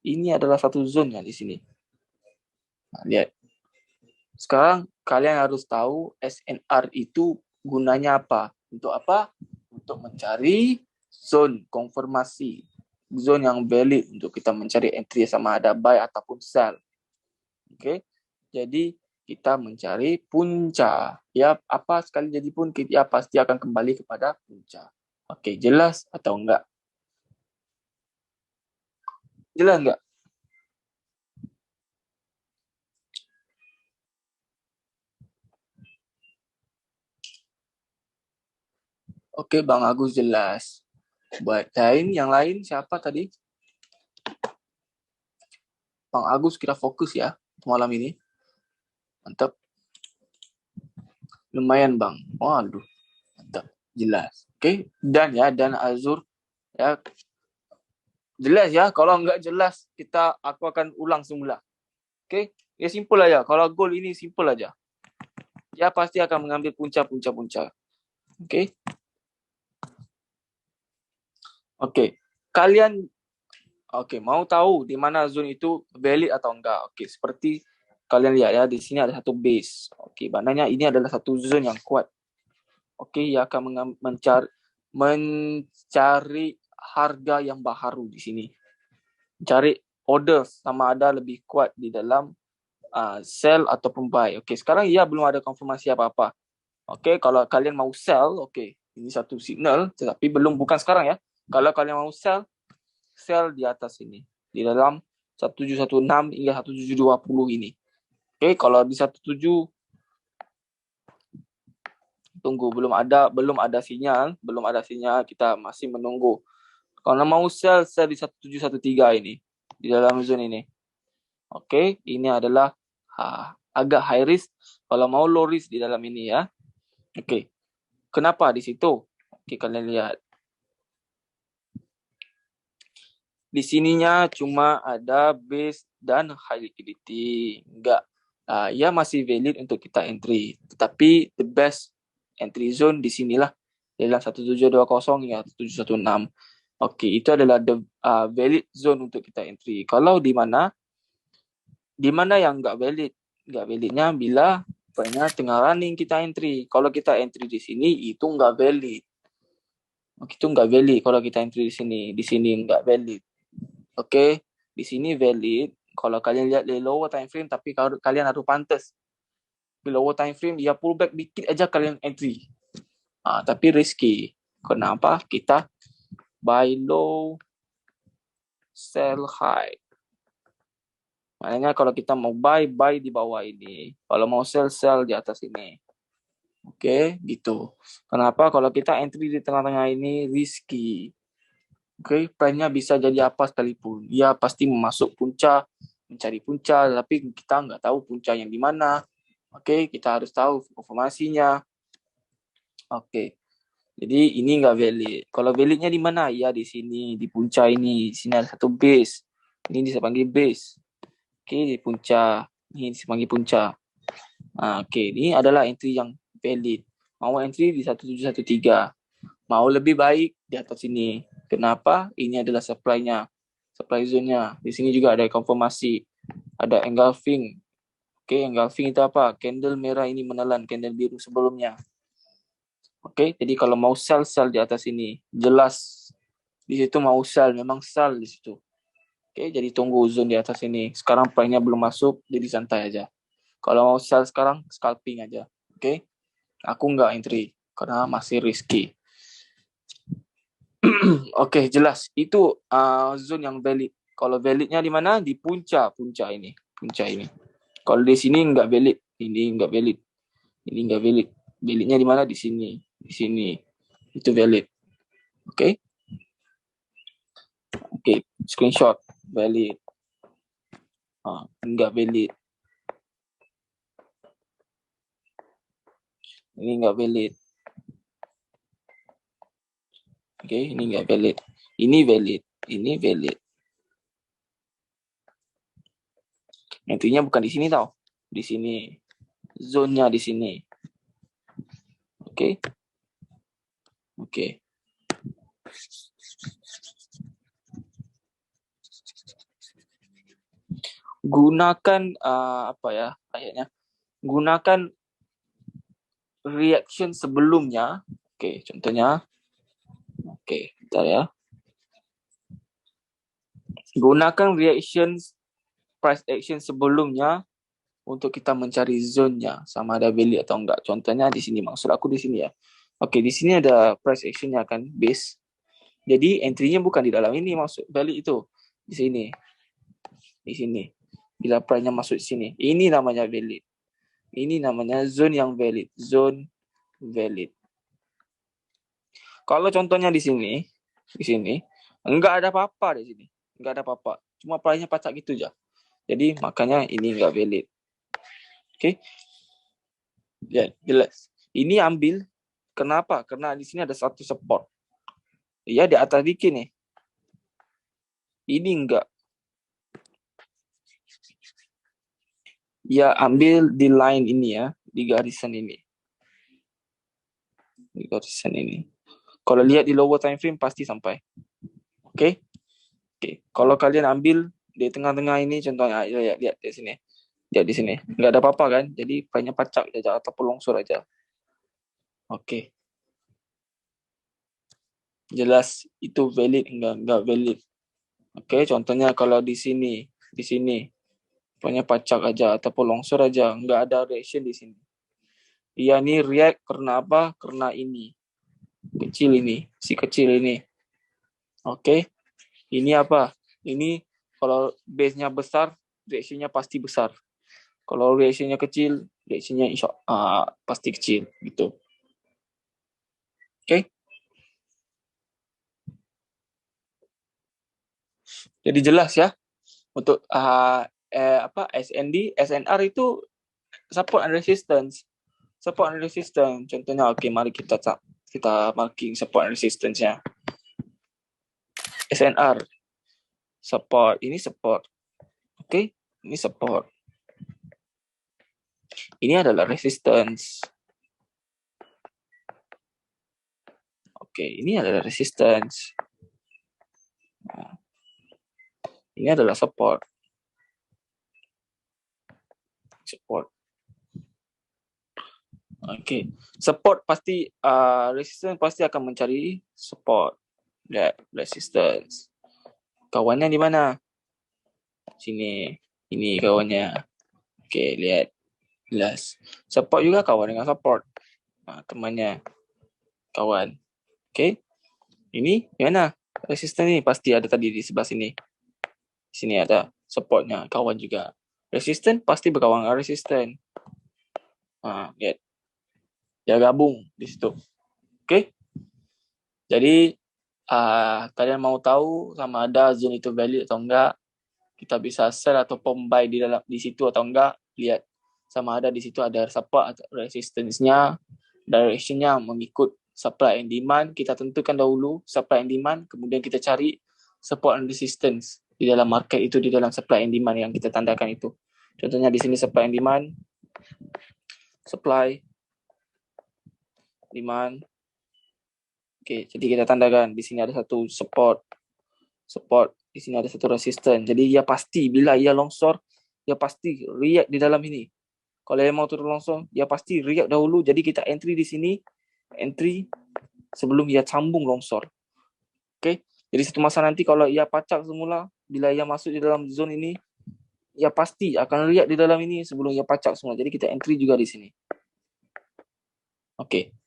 Ini adalah satu zone yang di sini. Nah, lihat. Sekarang kalian harus tahu SNR itu gunanya apa? Untuk apa? Untuk mencari zone konfirmasi. Zone yang valid untuk kita mencari entry sama ada buy ataupun sell. Okey. Jadi kita mencari puncak. Ya, apa sekali jadi pun kita pasti akan kembali kepada puncak. Okey, jelas atau enggak? Jelas enggak? Okey, Bang Agus jelas. Buat yang lain siapa tadi? Bang Agus kita fokus ya malam ini. Mantap. Lumayan Bang. Waduh, mantap. Jelas. Okey, dan Azur ya. Jelas ya. Kalau enggak jelas, aku akan ulang semula. Okey? Ya simple aja. Kalau goal ini simple aja. Dia pasti akan mengambil puncak. Okey? Okey. Kalian mau tahu di mana zone itu valid atau enggak? Okey, seperti kalian lihat ya, di sini ada satu base. Okey, maknanya ini adalah satu zone yang kuat. Okey, ia akan mencari harga yang baharu di sini. Cari order sama ada lebih kuat di dalam sell ataupun buy. Okey, sekarang ia belum ada konfirmasi apa-apa. Okey, kalau kalian mau sell, okey, ini satu signal, tetapi bukan sekarang ya. Kalau kalian mau sell di atas ini, di dalam 1716 hingga 1720 ini. Okey, kalau di 17 tunggu belum ada sinyal, kita masih menunggu. Kalau mau sell di 1713 ini, di dalam zone ini. Okey, ini adalah agak high risk. Kalau mau low risk di dalam ini ya. Okey. Kenapa di situ? Okey, kalian lihat. Di sininya cuma ada base dan high liquidity. Enggak. Ya masih valid untuk kita entry. Tetapi the best entry zone di sinilah. Dalam 1720 hingga 1716. Okey, itu adalah the valid zone untuk kita entry. Kalau di mana yang enggak valid? Enggak validnya bila banyak tengah running kita entry. Kalau kita entry di sini itu enggak valid. Itu enggak valid kalau kita entry di sini. Di sini enggak valid. Okey, di sini valid. Kalau kalian lihat di lower time frame, tapi kalian harus pantas. Di lower time frame, dia pullback dikit aja kalian entry. Tapi risky. Kenapa? Kita buy low, sell high. Maknanya kalau kita mau buy di bawah ini. Kalau mau sell di atas ini. Okey, gitu. Kenapa? Kalau kita entry di tengah-tengah ini risky. Okey, price-nya bisa jadi apa sekalipun. Ia pasti masuk puncak, mencari puncak, tapi kita nggak tahu puncak yang di mana. Okey, kita harus tahu informasinya. Okey, jadi ini nggak valid. Kalau validnya di mana? Ya di sini, di puncak ini. Di sini ada satu base. Ini bisa panggil base. Okey, di puncak. Ini bisa panggil puncak. Okey, ini adalah entry yang valid. Mau entry di 1713. Mau lebih baik di atas sini. Kenapa? Ini adalah supply-nya. Supply zone-nya. Di sini juga ada konfirmasi. Ada engulfing. Okey, engulfing itu apa? Candle merah ini menelan candle biru sebelumnya. Okey, jadi kalau mau sell di atas ini. Jelas. Di situ mau sell, memang sell di situ. Okey, jadi tunggu zone di atas ini. Sekarang price-nya belum masuk, jadi santai aja. Kalau mau sell sekarang, scalping aja. Okey? Aku nggak entry karena masih risky. Okey, jelas. Itu zone yang valid. Kalau validnya di mana? Di puncak ini. Kalau di sini nggak valid. Ini enggak valid. Ini enggak valid. Validnya di mana? Di sini. Di sini. Itu valid. Oke. Oke, screenshot valid. Enggak valid. Ini enggak valid. Oke, ini enggak valid. Ini valid. Ini valid. Intinya bukan di sini tau. Di sini. Zone-nya di sini. Oke. Oke. Gunakan apa ya ayatnya? Gunakan reaction sebelumnya. Oke, contohnya. Oke, bentar ya. Gunakan reaction price action sebelumnya untuk kita mencari zone-nya sama ada valid atau enggak. Contohnya di sini, maksud aku di sini ya. Oke, di sini ada price action-nya kan, base. Jadi entry-nya bukan di dalam ini, maksud valid itu di sini. Di sini. Bila price-nya masuk di sini. Ini namanya valid. Ini namanya zone yang valid. Zone valid. Kalau contohnya di sini, enggak ada apa-apa di sini. Enggak ada apa-apa. Cuma price-nya pacak gitu aja. Jadi makanya ini enggak valid. Oke. Ya, jelas. Ini ambil kenapa? Karena di sini ada satu support. Ya, di atas dikit nih. Ini enggak. Ya, ambil di line ini ya, di garisan ini. Di garisan ini. Kalau lihat di lower time frame pasti sampai. Oke? Oke. Kalau kalian ambil di tengah-tengah ini contohnya, lihat di sini. Lihat di sini. Enggak ada apa-apa kan? Jadi banyak pacak aja atau longsor aja. Oke. Jelas itu valid enggak valid. Oke, contohnya kalau di sini banyak pacak aja ataupun longsor aja, enggak ada reaction di sini. Iya nih react karena apa? Karena ini. Kecil ini, si kecil ini. Oke. Ini apa? Ini kalau base-nya besar, reaction-nya pasti besar. Kalau reaction-nya kecil, reaction-nya pasti kecil gitu. Oke. Jadi jelas ya untuk SND, SNR itu support and resistance. Support and resistance. Contohnya mari kita marking support and resistance-nya. SNR support, ini support. Oke, ini support. Ini adalah resistance. Oke, ini adalah resistance. Nah, ini adalah support. Support. Oke, support pasti resistance pasti akan mencari support. Lihat resistance. Kawannya di mana? Sini. Ini kawannya. Oke, lihat. Jelas. Support juga kawan dengan support. Temannya. Kawan. Oke. Ini di mana? Resistance ini pasti ada tadi di sebelah sini. Di sini ada supportnya, kawan juga. Resistance pasti berkawan dengan resistance. Lihat. Ya gabung di situ. Oke. Jadi kalian mau tahu sama ada zone itu valid atau enggak? Kita bisa sell atau buy di situ atau enggak? Lihat sama ada di situ ada support atau resistance-nya, direction-nya mengikut supply and demand. Kita tentukan dahulu supply and demand, kemudian kita cari support and resistance di dalam market itu, di dalam supply and demand yang kita tandakan itu. Contohnya di sini supply and demand, supply, demand. Oke, jadi kita tandakan di sini ada satu support, di sini ada satu resistance. Jadi ia pasti bila ia longsor, ia pasti react di dalam ini. Kalau ia mau turun longsor, ia pasti react dahulu. Jadi kita entry di sini, entry sebelum ia sambung longsor. Oke, jadi satu masa nanti kalau ia pacak semula, bila ia masuk di dalam zone ini, ia pasti akan react di dalam ini sebelum ia pacak semula. Jadi kita entry juga di sini. Oke.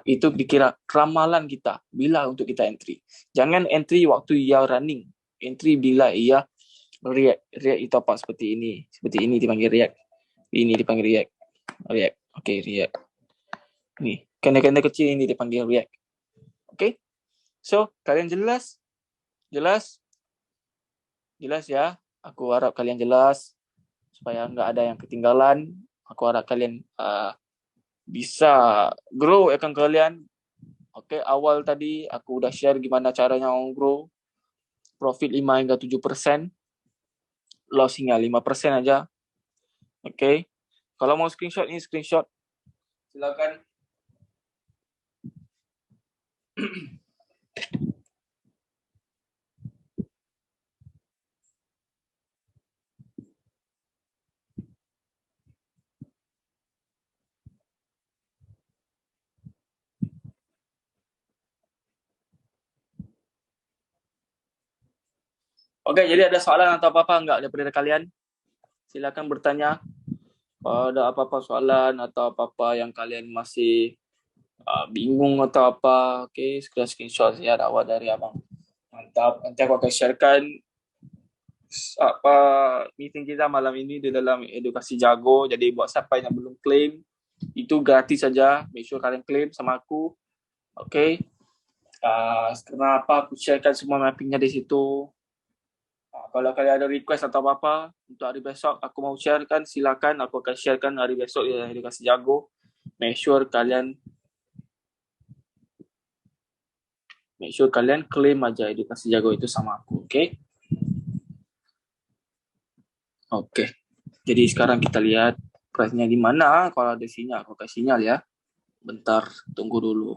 Itu dikira ramalan kita bila untuk kita entry. Jangan entry waktu ia running. Entry bila ia react itu apa seperti ini dipanggil react. Ini dipanggil React. React. Oke, React. Nih, candle-candle kecil ini dipanggil React. Oke. So, kalian jelas? Jelas? Jelas ya? Aku harap kalian jelas supaya nggak ada yang ketinggalan. Aku harap kalian bisa grow account kalian. Oke, awal tadi aku udah share gimana caranya grow. Profit 5 hingga 7%. Loss hingga 5% aja. Oke. Kalau mau screenshot, ini screenshot. Silakan. Oke, jadi ada soalan atau apa-apa enggak daripada kalian? Silakan bertanya. Kalau ada apa-apa soalan atau apa-apa yang kalian masih bingung atau apa, oke, segera screenshot ya dakwah dari abang. Mantap. Nanti aku akan sharekan apa meeting kita malam ini di dalam edukasi jago. Jadi buat siapa yang belum claim, itu gratis saja. Make sure kalian claim sama aku. Oke. Kenapa aku sharekan semua mappingnya di situ? Kalau kalian ada request atau apa-apa untuk hari besok aku mau sharekan, silakan. Aku akan sharekan hari besok di edukasi jago. Make sure kalian claim aja edukasi jago itu sama aku, oke? Oke. Jadi sekarang kita lihat price-nya di mana. Kalau ada sinyal, aku kasih sinyal ya. Bentar, tunggu dulu.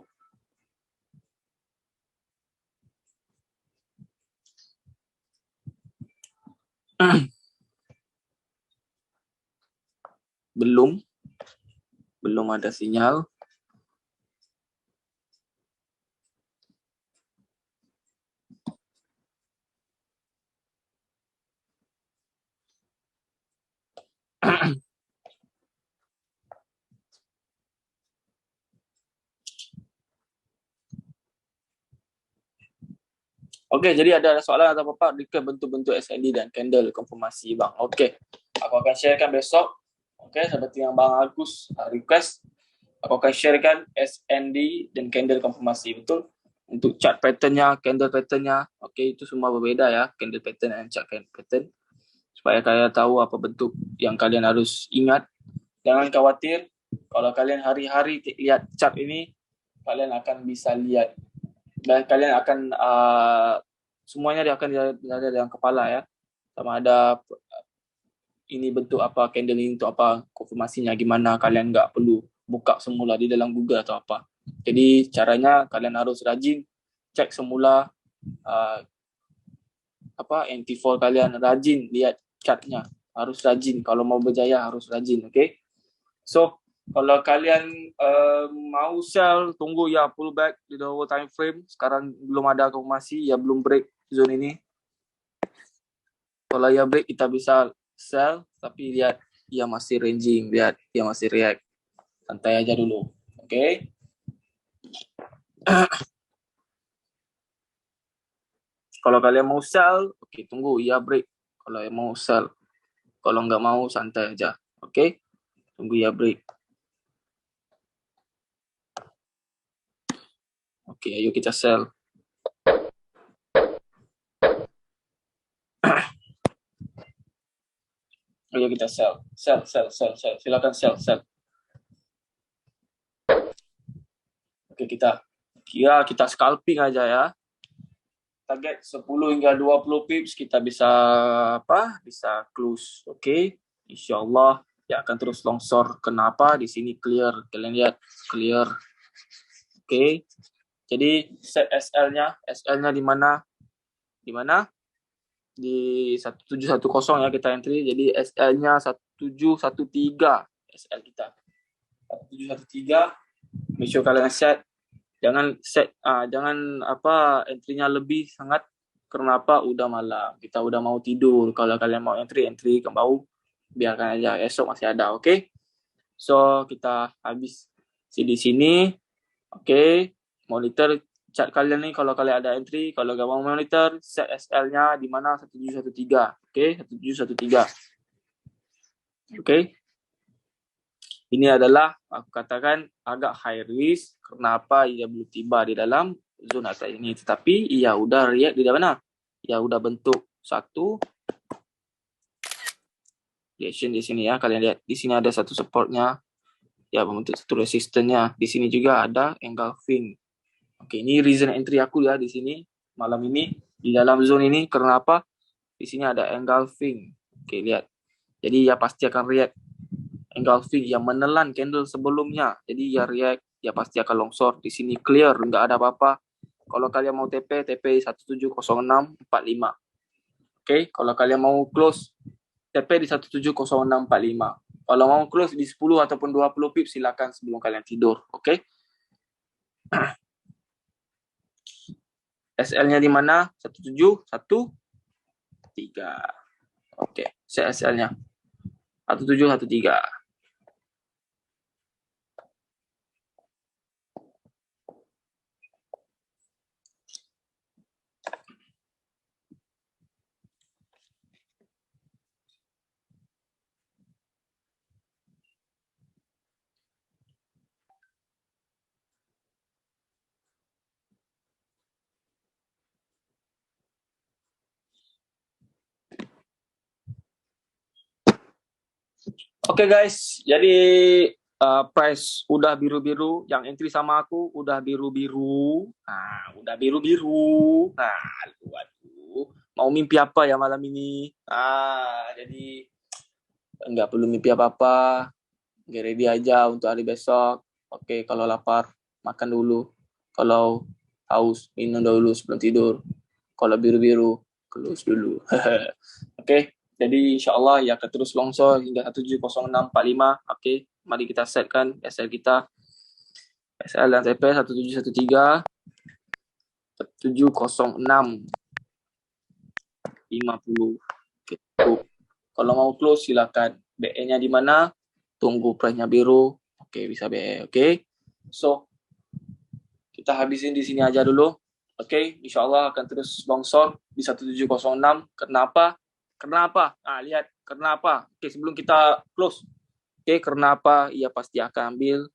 Belum ada sinyal. Oke, jadi ada soalan atau apa-apa dekat bentuk-bentuk SND dan candle konfirmasi bang. Oke, aku akan sharekan besok. Oke, seperti yang bang Agus request, aku akan sharekan SND dan candle konfirmasi, betul? Untuk chart patternnya, candle patternnya, oke, itu semua berbeda ya, candle pattern dan chart pattern. Supaya kalian tahu apa bentuk yang kalian harus ingat. Jangan khawatir, kalau kalian hari-hari lihat chart ini, kalian akan bisa lihat dan kalian akan semuanya dia akan ada dalam kepala ya, sama ada ini bentuk apa, candle ini untuk apa, konfirmasinya gimana, kalian nggak perlu buka semula di dalam Google atau apa. Jadi caranya kalian harus rajin cek semula NT4 kalian, rajin lihat chartnya, harus rajin kalau mau berjaya, harus rajin, oke? So kalau kalian mau sell, tunggu ya pullback di the whole time frame. Sekarang belum ada konfirmasi, ya belum break zone ini. Kalau ya break kita bisa sell, tapi lihat dia masih ranging, lihat dia masih react. Santai aja dulu, oke? Kalau kalian mau sell, oke, tunggu ya break. Kalau yang mau sell, kalau nggak mau santai aja, oke? Tunggu ya break. Oke, ayo kita sell. Ayo kita sell. Silakan sell. Oke, kita scalping aja ya. Target 10 hingga 20 pips kita bisa bisa close, oke? Insyaallah ya akan terus longsor. Kenapa? Di sini clear, kalian lihat clear, oke? Jadi set SL-nya di mana? Di 1710 ya kita entry. Jadi SL-nya 1713 SL kita 1713. Make sure kalian set. Jangan entry-nya lebih sangat. Kenapa? Udah malam, kita udah mau tidur. Kalau kalian mau entry ke bawah, biarkan aja, esok masih ada, oke? So kita habis di sini, oke? Monitor chat kalian nih, kalau kalian ada entry. Kalau gak mau monitor, set SL-nya di mana? 1713, oke? 1713, oke? ini adalah aku katakan agak high risk. Kenapa ia belum tiba di dalam zona atas ini, tetapi ia udah react di mana? Ia udah bentuk satu reaction di sini ya. Kalian lihat di sini ada satu supportnya, ya membentuk satu resistannya. Di sini juga ada engulfing. Oke, ini reason entry aku ya di sini malam ini di dalam zone ini. Kenapa? Di sini ada engulfing. Oke, lihat. Jadi ya pasti akan react engulfing yang menelan candle sebelumnya. Jadi ya react, ya pasti akan long short. Di sini clear, nggak ada apa-apa. Kalau kalian mau TP 170645. Oke, kalau kalian mau close TP di 170645. Kalau mau close di 10 ataupun 20 pip silakan sebelum kalian tidur. Oke. SL-nya di mana? 1713. Oke, SL-nya 1713. Oke guys, jadi price udah biru-biru, yang entry sama aku udah biru-biru. Nah, udah biru-biru. Nah, waduh, mau mimpi apa ya malam ini? Jadi nggak perlu mimpi apa-apa. Get ready aja untuk hari besok. Oke, kalau lapar makan dulu. Kalau haus minum dulu sebelum tidur. Kalau biru-biru close dulu. Oke. Jadi insya Allah ya akan terus longsor hingga 170645. Oke, mari kita setkan SL kita. SL dan TP 1713 70650. Oke. Kalau mau close silakan. BE-nya di mana? Tunggu price-nya biru. Oke, bisa BE. Oke. So, kita habisin di sini aja dulu. Oke, insya Allah akan terus longsor di 1706. Kenapa? Nah, lihat kenapa. Oke, sebelum kita close. Oke, kenapa? Ia pasti akan ambil.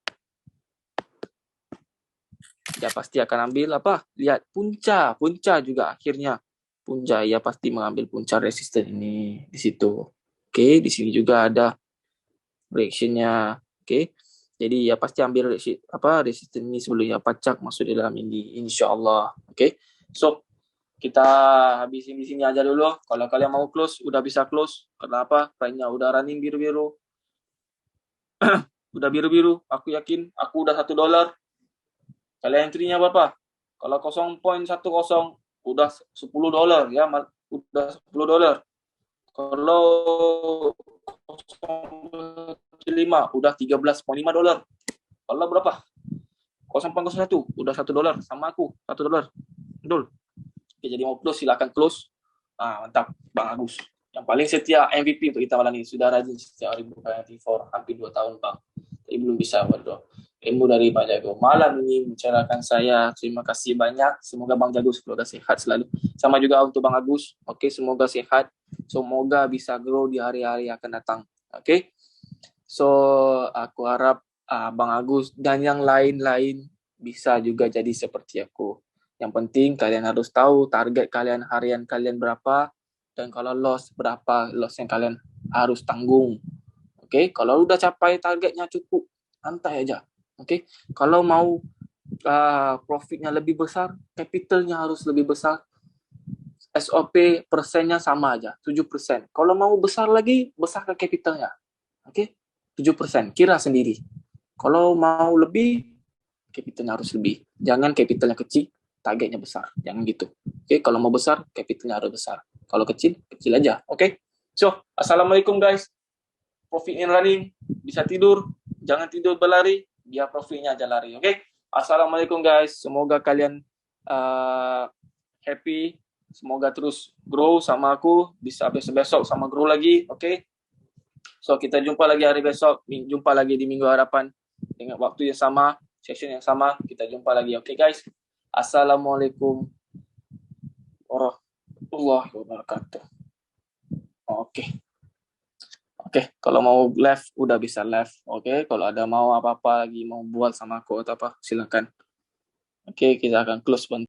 Ia pasti akan ambil apa? Lihat punca juga akhirnya. Punca, ia pasti mengambil punca resisten ini di situ. Oke, di sini juga ada reaction-nya. Oke. Jadi ya pasti ambil resisten ini sebelumnya pacak masuk di dalam ini insyaallah. Oke. So, kita habisin di sini aja dulu. Kalau kalian mau close, udah bisa close. Kenapa? Price-nya udah running biru-biru. Udah biru-biru. Aku yakin. Aku udah $1. Kalian entry-nya berapa? Kalau 0.10 udah $10 ya. Udah $10. Kalau 0.5 udah $13.5. Kalau berapa? 0.01 udah $1 sama aku $1. Betul. Oke, jadi mau close silakan close. Mantap Bang Agus. Yang paling setia MVP untuk kita malam ini. Sudah rajin setiap hari buka for hampir 2 tahun Bang. Tapi belum bisa waduh. Ilmu dari Pak Jago. Malam ini membicarakan saya. Terima kasih banyak. Semoga Bang Jago semoga sehat selalu. Sama juga untuk Bang Agus. Oke, semoga sehat. Semoga bisa grow di hari-hari yang akan datang. Oke. So, aku harap Bang Agus dan yang lain-lain bisa juga jadi seperti aku. Yang penting kalian harus tahu target kalian harian kalian berapa dan kalau loss berapa loss yang kalian harus tanggung. Oke, kalau udah capai targetnya cukup, santai aja. Oke, kalau mau profitnya lebih besar, capitalnya harus lebih besar. SOP persennya sama aja, 7%. Kalau mau besar lagi, besar ke capitalnya. Oke, 7%. Kira sendiri. Kalau mau lebih, capitalnya harus lebih. Jangan capitalnya kecil, targetnya besar. Jangan gitu. Oke, kalau mau besar, capitalnya harus besar. Kalau kecil, kecil aja. Oke. So, assalamualaikum guys. Profit in running, bisa tidur, jangan tidur berlari, biar profitnya aja lari. Oke. Assalamualaikum guys. Semoga kalian happy. Semoga terus grow sama aku. Bisa besok sama grow lagi. Oke. So, kita jumpa lagi hari besok. Jumpa lagi di minggu hadapan. Dengan waktu yang sama, session yang sama. Kita jumpa lagi. Oke guys. Assalamualaikum warahmatullahi wabarakatuh. Oke. Oke, kalau mau left udah bisa left. Oke, kalau ada mau apa-apa lagi mau buat sama aku atau apa silakan. Oke, kita akan close bentar.